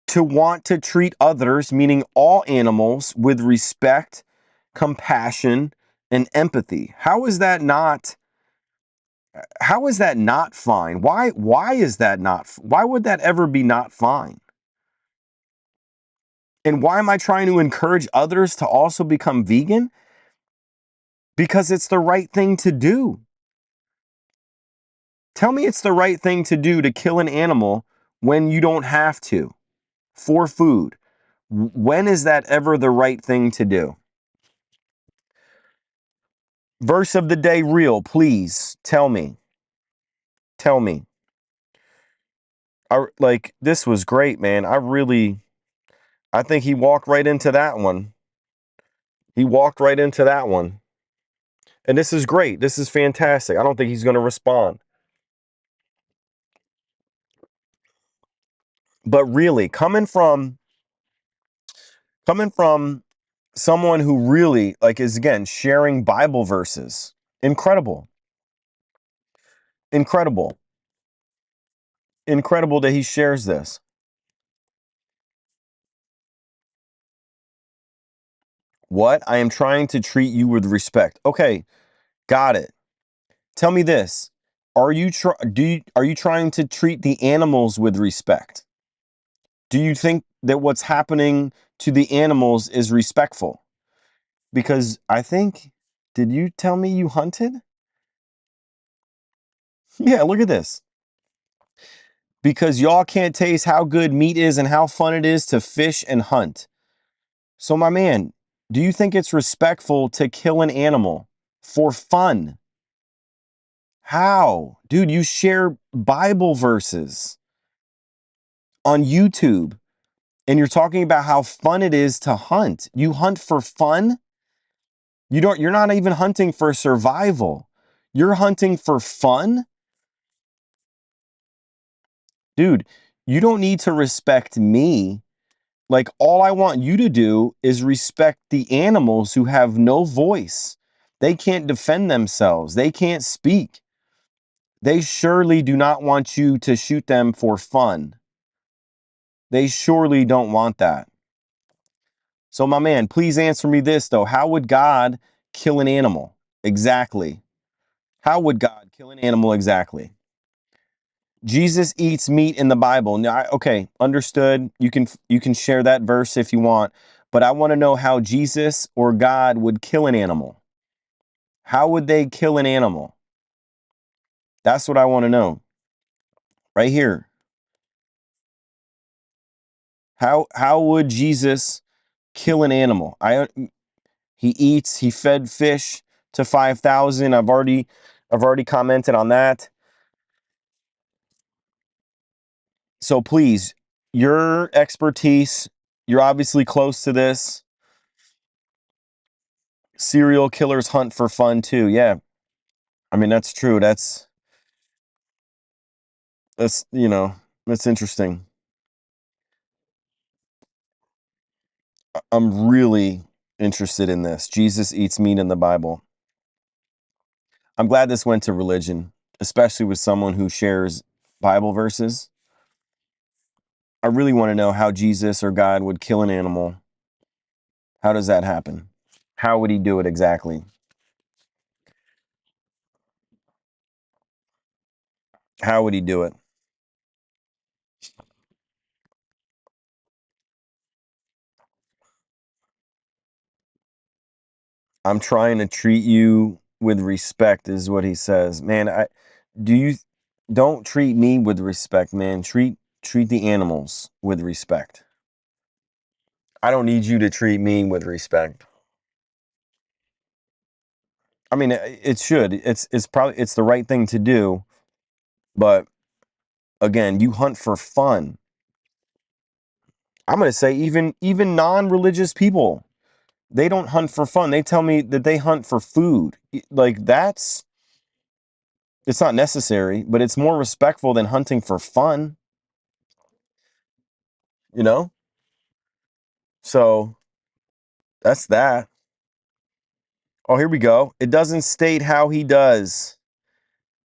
to want to treat others, meaning all animals, with respect, compassion, and empathy? How is that not fine? Why is that not, why would that ever be not fine? And why am I trying to encourage others to also become vegan? Because it's the right thing to do. Tell me it's the right thing to do to kill an animal when you don't have to for food. When is that ever the right thing to do? Verse of the day real, please tell me. Tell me. Like, this was great, man. I think he walked right into that one. He walked right into that one. And this is great. This is fantastic. I don't think he's going to respond. But really, coming from someone who really like is again sharing Bible verses. Incredible. Incredible. Incredible that he shares this. What? I am trying to treat you with respect. Okay, got it. Tell me this. Are you trying to treat the animals with respect? Do you think that what's happening to the animals is respectful? Because I think, did you tell me you hunted? Yeah, look at this. Because y'all can't taste how good meat is and how fun it is to fish and hunt. So, my man, do you think it's respectful to kill an animal for fun? How? Dude, you share Bible verses on YouTube and you're talking about how fun it is to hunt. You hunt for fun? You're not even hunting for survival. You're hunting for fun? Dude, you don't need to respect me. Like, all I want you to do is respect the animals who have no voice. They can't defend themselves. They can't speak. They surely do not want you to shoot them for fun. They surely don't want that. So, my man, please answer me this, though. How would God kill an animal? Exactly. How would God kill an animal exactly? Jesus eats meat in the Bible. Now, okay, understood. You can share that verse if you want, but I want to know how Jesus or God would kill an animal. How would they kill an animal? That's what I want to know. Right here. How would Jesus kill an animal? He fed fish to 5,000. I've already commented on that. So please, your expertise, you're obviously close to this. Serial killers hunt for fun too. Yeah. I mean, that's true. That's interesting. I'm really interested in this. Jesus eats meat in the Bible. I'm glad this went to religion, especially with someone who shares Bible verses. I really want to know how Jesus or God would kill an animal. How does that happen? How would he do it exactly? How would he do it? I'm trying to treat you with respect, is what he says. Man, do you don't treat me with respect, man. Treat the animals with respect. I don't need you to treat me with respect. I mean, it should. It's the right thing to do, but again, you hunt for fun. I'm going to say even non-religious people, they don't hunt for fun. They tell me that they hunt for food. Like, it's not necessary, but it's more respectful than hunting for fun, you know? So, that's that. Oh, here we go. It doesn't state how he does.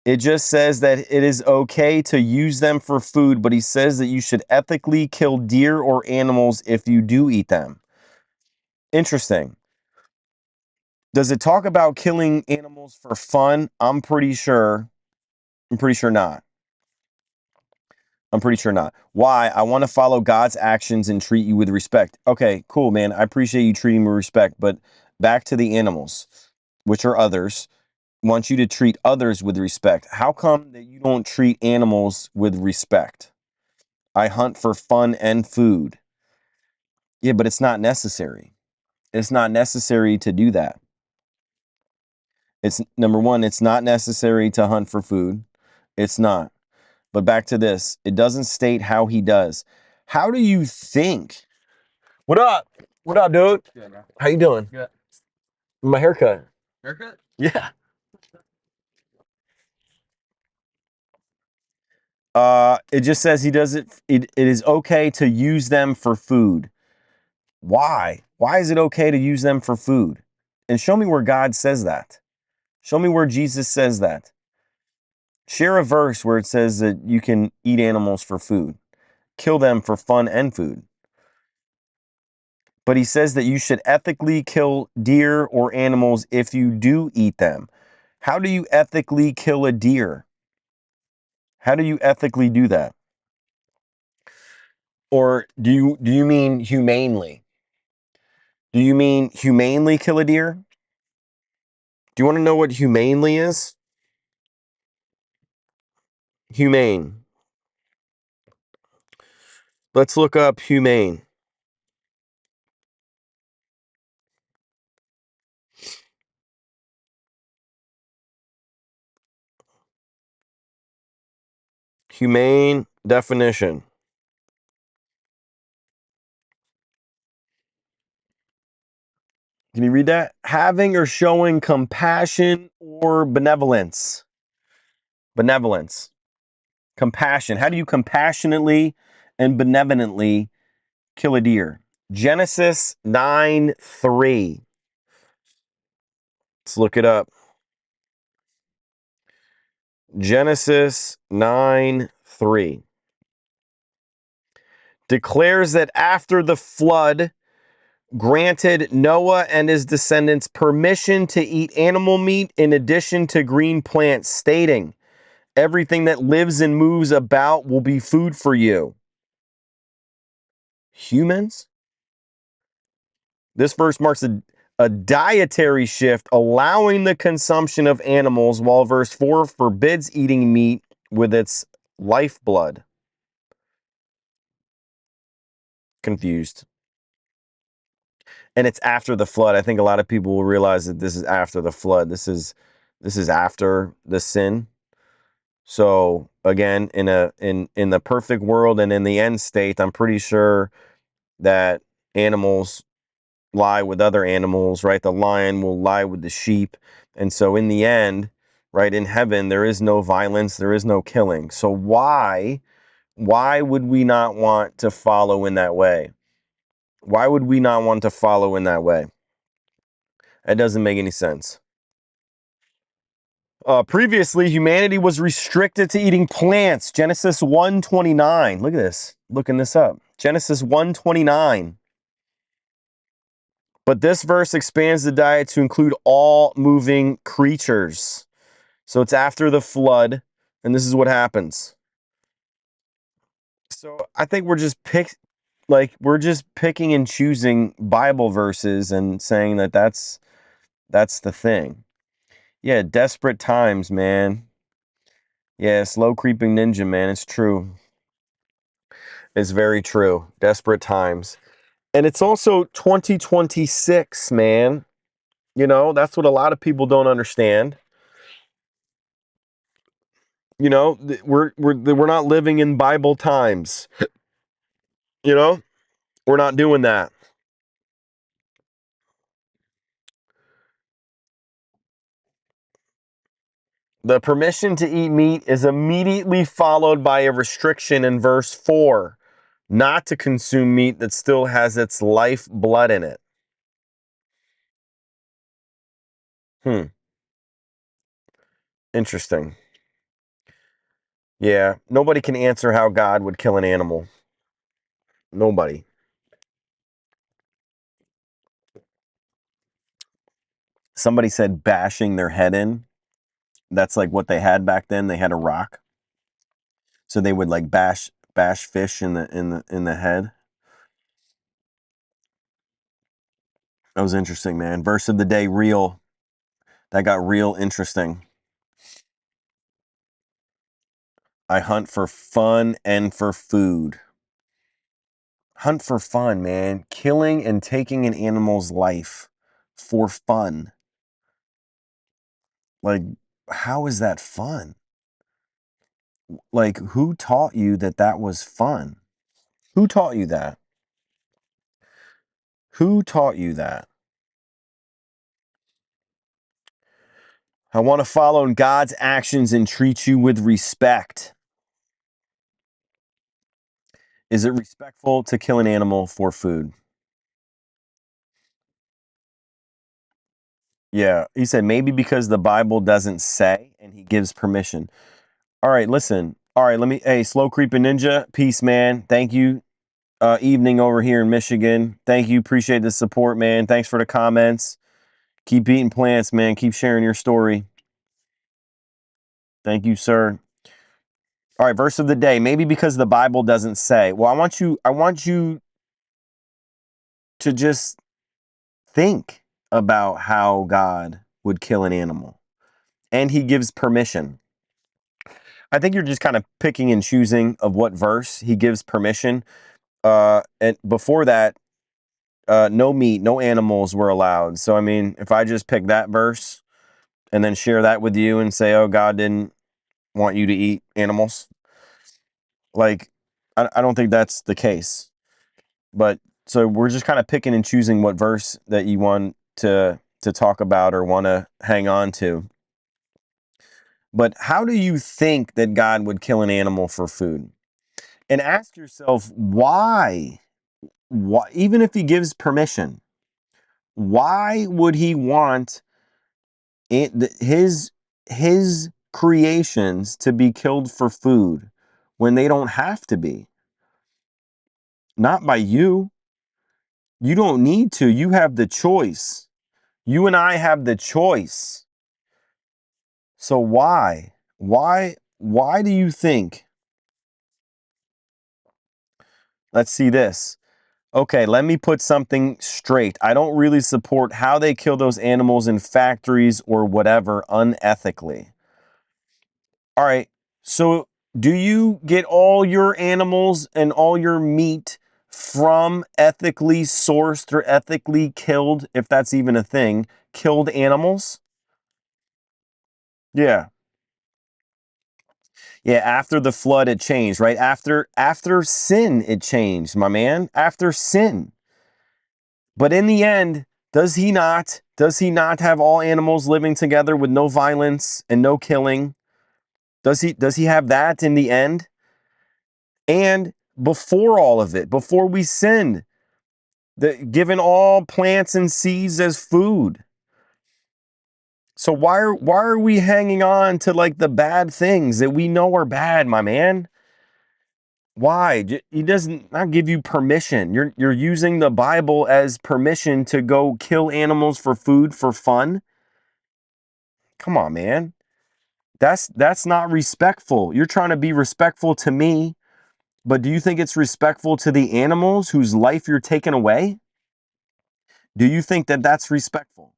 It just says that it is okay to use them for food, but he says that you should ethically kill deer or animals if you do eat them. Interesting. Does it talk about killing animals for fun? I'm pretty sure not. I'm pretty sure not. Why? I want to follow God's actions and treat you with respect. Okay, cool, man. I appreciate you treating me with respect, but back to the animals, which are others. Want you to treat others with respect. How come that you don't treat animals with respect? I hunt for fun and food. Yeah, but it's not necessary. It's not necessary to do that. It's number one, it's not necessary to hunt for food. It's not. But back to this, it doesn't state how he does. How do you think? What up? What up, dude? Good, bro. How you doing? Good. My haircut. Haircut? Yeah. It just says he does it is okay to use them for food. Why? Why is it okay to use them for food? And show me where God says that. Show me where Jesus says that. Share a verse where it says that you can eat animals for food, kill them for fun and food. But he says that you should ethically kill deer or animals if you do eat them. How do you ethically kill a deer? How do you ethically do that? Or do you mean humanely? Do you mean humanely kill a deer? Do you want to know what humanely is? Humane. Let's look up humane. Humane definition. Can you read that? Having or showing compassion or benevolence. Benevolence. Compassion. How do you compassionately and benevolently kill a deer? Genesis 9:3. Let's look it up. Genesis 9:3 declares that after the flood granted Noah and his descendants permission to eat animal meat in addition to green plants, stating, everything that lives and moves about will be food for you. Humans? This verse marks a dietary shift, allowing the consumption of animals, while verse 4 forbids eating meat with its lifeblood. Confused. And it's after the flood. I think a lot of people will realize that this is after the flood. This is after the sin. So again, in the perfect world and in the end state, I'm pretty sure that animals lie with other animals, right? The lion will lie with the sheep. And so in the end, right, in heaven, there is no violence, there is no killing. So why would we not want to follow in that way? Why would we not want to follow in that way? That doesn't make any sense. Previously, humanity was restricted to eating plants. Genesis 1:29. Look at this. Looking this up. Genesis 1:29. But this verse expands the diet to include all moving creatures. So it's after the flood, and this is what happens. So I think we're just picking and choosing Bible verses and saying that that's the thing. Yeah, desperate times, man. Yeah, slow creeping ninja, man. It's true. It's very true. Desperate times. And it's also 2026, man. You know, that's what a lot of people don't understand. You know, we're not living in Bible times. You know, we're not doing that. The permission to eat meat is immediately followed by a restriction in verse 4, not to consume meat that still has its life blood in it. Interesting. Yeah, nobody can answer how God would kill an animal. Nobody. Somebody said bashing their head in. That's like what they had back then. They had a rock. So they would like bash bash fish in the head. That was interesting, man. Verse of the day, real. That got real interesting. I hunt for fun and for food. Hunt for fun, man. Killing and taking an animal's life for fun. Like, how is that fun? Like, who taught you that that was fun? Who taught you that? Who taught you that? I want to follow in God's actions and treat you with respect. Is it respectful to kill an animal for food? Yeah, he said maybe because the Bible doesn't say and he gives permission. All right, listen. All right, hey, Slow Creeping Ninja, peace, man. Thank you. Evening over here in Michigan. Thank you. Appreciate the support, man. Thanks for the comments. Keep eating plants, man. Keep sharing your story. Thank you, sir. All right, verse of the day. Maybe because the Bible doesn't say. Well, I want you to just think about how God would kill an animal. And he gives permission. I think you're just kind of picking and choosing of what verse he gives permission. And before that, no meat, no animals were allowed. So, I mean, if I just pick that verse and then share that with you and say, oh, God didn't want you to eat animals, like, I don't think that's the case. But so we're just kind of picking and choosing what verse that you want to talk about or want to hang on to. But how do you think that God would kill an animal for food? And ask yourself why? Why, even if he gives permission, why would he want his creations to be killed for food when they don't have to be? Not by you. You don't need to. You have the choice. You and I have the choice. So why? Why do you think? Let's see this. Okay, let me put something straight. I don't really support how they kill those animals in factories or whatever unethically. All right, so do you get all your animals and all your meat from ethically sourced or ethically killed, if that's even a thing, killed animals? Yeah. Yeah, after the flood it changed, right? After sin it changed, my man. After sin. But in the end, does he not? Does he not have all animals living together with no violence and no killing? Does he have that in the end? And before all of it, before we sinned, given all plants and seeds as food. So why are we hanging on to like the bad things that we know are bad, my man? Why? He doesn't not give you permission. You're using the Bible as permission to go kill animals for food for fun. Come on, man. That's not respectful. You're trying to be respectful to me, but do you think it's respectful to the animals whose life you're taking away? Do you think that that's respectful?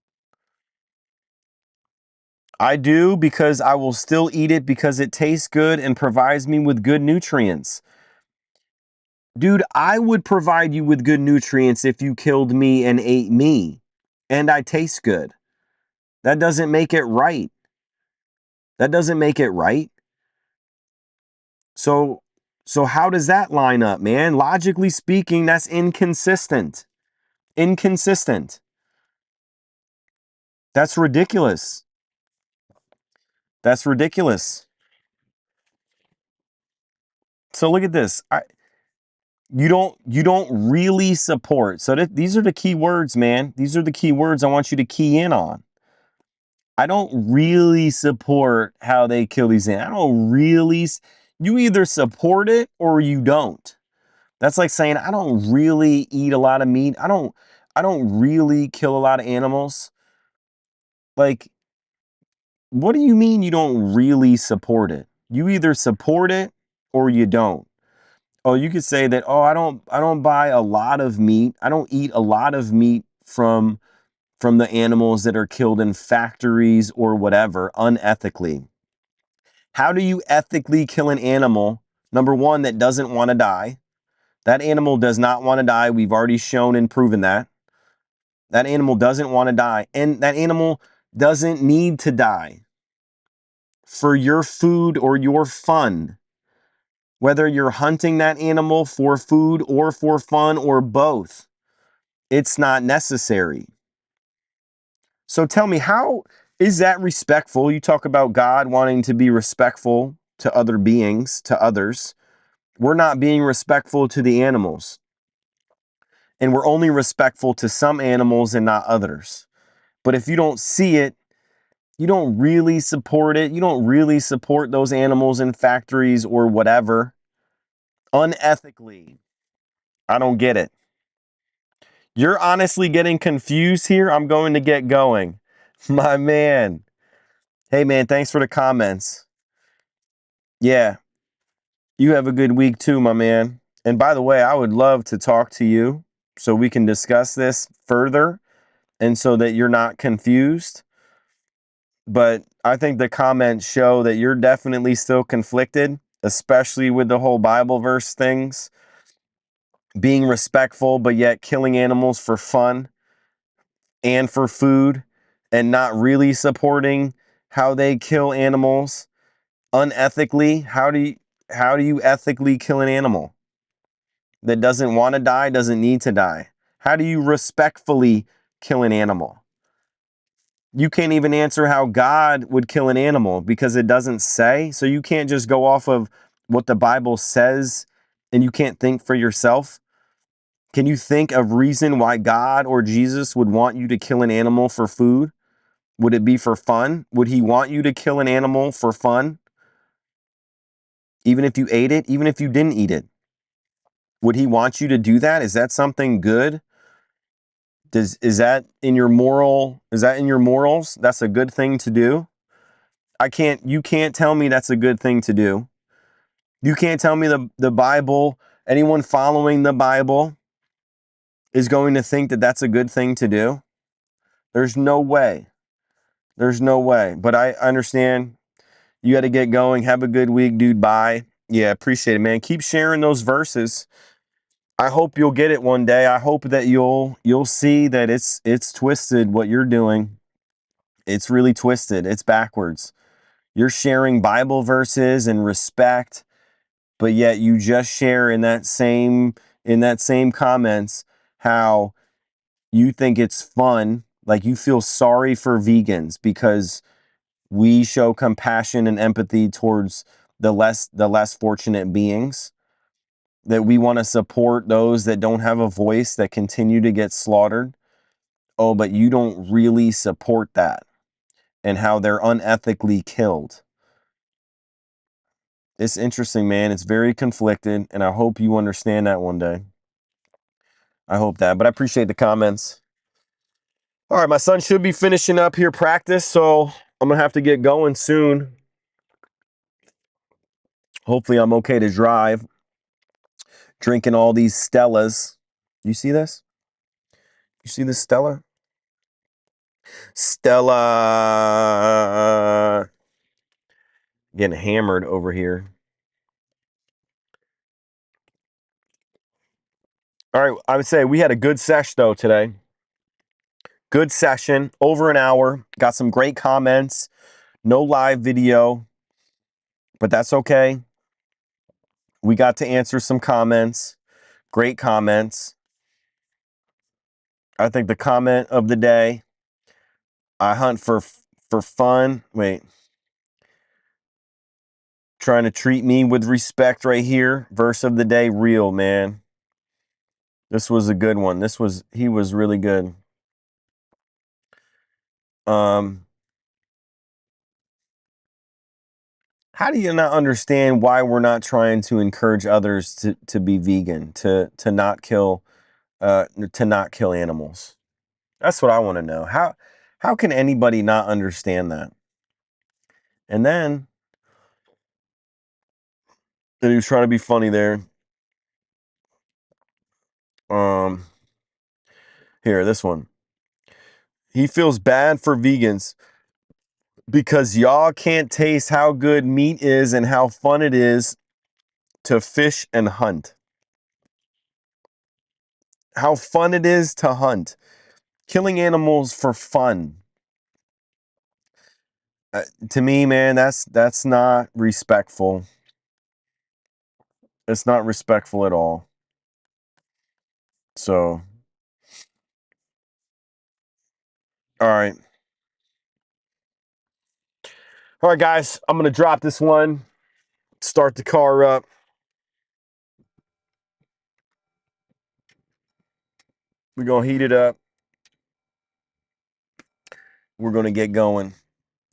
I do, because I will still eat it because it tastes good and provides me with good nutrients. Dude, I would provide you with good nutrients if you killed me and ate me, and I taste good. That doesn't make it right. That doesn't make it right. So how does that line up, man? Logically speaking, that's inconsistent. Inconsistent. That's ridiculous. That's ridiculous. So look at this. You don't really support. So these are the key words, man. These are the key words I want you to key in on. I don't really support how they kill these animals. I don't really. You either support it or you don't. That's like saying I don't really eat a lot of meat. I don't really kill a lot of animals. Like, what do you mean you don't really support it? You either support it or you don't. Oh, you could say that, oh, I don't buy a lot of meat. I don't eat a lot of meat from the animals that are killed in factories or whatever, unethically. How do you ethically kill an animal, number one, that doesn't want to die? That animal does not want to die. We've already shown and proven that. That animal doesn't want to die. And that animal doesn't need to die for your food or your fun. Whether you're hunting that animal for food or for fun or both, it's not necessary. So tell me, how is that respectful? You talk about God wanting to be respectful to other beings, to others. We're not being respectful to the animals. And we're only respectful to some animals and not others. But if you don't see it, you don't really support it. You don't really support those animals in factories or whatever unethically. I don't get it. You're honestly getting confused here. I'm going to get going. My man. Hey, man, thanks for the comments. Yeah, you have a good week too, my man. And by the way, I would love to talk to you so we can discuss this further and so that you're not confused. But I think the comments show that you're definitely still conflicted, especially with the whole Bible verse things, being respectful, but yet killing animals for fun and for food, and not really supporting how they kill animals unethically. How do you ethically kill an animal that doesn't want to die, doesn't need to die? How do you respectfully kill an animal? You can't even answer how God would kill an animal because it doesn't say. So you can't just go off of what the Bible says and you can't think for yourself. Can you think of reason why God or Jesus would want you to kill an animal for food? Would it be for fun? Would he want you to kill an animal for fun? Even if you ate it, even if you didn't eat it? Would he want you to do that? Is that something good? Is that in your morals? That's a good thing to do? You can't tell me that's a good thing to do. You can't tell me the Bible, anyone following the Bible is going to think that that's a good thing to do. There's no way. There's no way. But I understand you got to get going. Have a good week, dude. Bye. Yeah, appreciate it, man. Keep sharing those verses. I hope you'll get it one day. I hope that you'll see that it's twisted what you're doing. It's really twisted. It's backwards. You're sharing Bible verses and respect, but yet you just share in that same comments how you think it's fun, like you feel sorry for vegans because we show compassion and empathy towards the less fortunate beings, that we want to support those that don't have a voice, that continue to get slaughtered. Oh, but you don't really support that and how they're unethically killed. It's interesting, man. It's very conflicted, and I hope you understand that one day. I hope that, but I appreciate the comments. All right, my son should be finishing up here practice, so I'm gonna have to get going soon. Hopefully I'm okay to drive. Drinking all these Stellas. You see this? You see this Stella? Stella. Getting hammered over here. All right, I would say we had a good sesh though today. Good session, over an hour. Got some great comments. No live video, but that's okay. We got to answer some comments. Great comments. I think the comment of the day, I hunt for fun. Wait. Trying to treat me with respect right here. Verse of the day, real, man. This was a good one. He was really good. How do you not understand why we're not trying to encourage others to be vegan, to not kill animals? That's what I want to know. How can anybody not understand that? And then he was trying to be funny there. Um, Here, this one. He feels bad for vegans because y'all can't taste how good meat is and how fun it is to fish and hunt. How fun it is to hunt. Killing animals for fun. To me, man, that's not respectful. It's not respectful at all. So, all right. All right, guys, I'm going to drop this one, start the car up. We're going to heat it up. We're going to get going.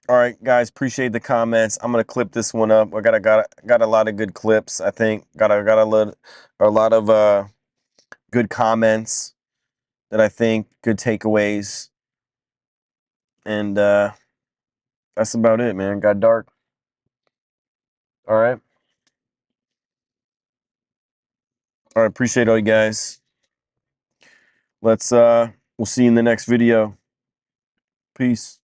All right, guys, appreciate the comments. I'm going to clip this one up. I got a lot of good clips, I think. Got a lot of good comments that I think good takeaways. And that's about it, man. Got dark. All right. All right, appreciate all you guys. We'll see you in the next video. Peace.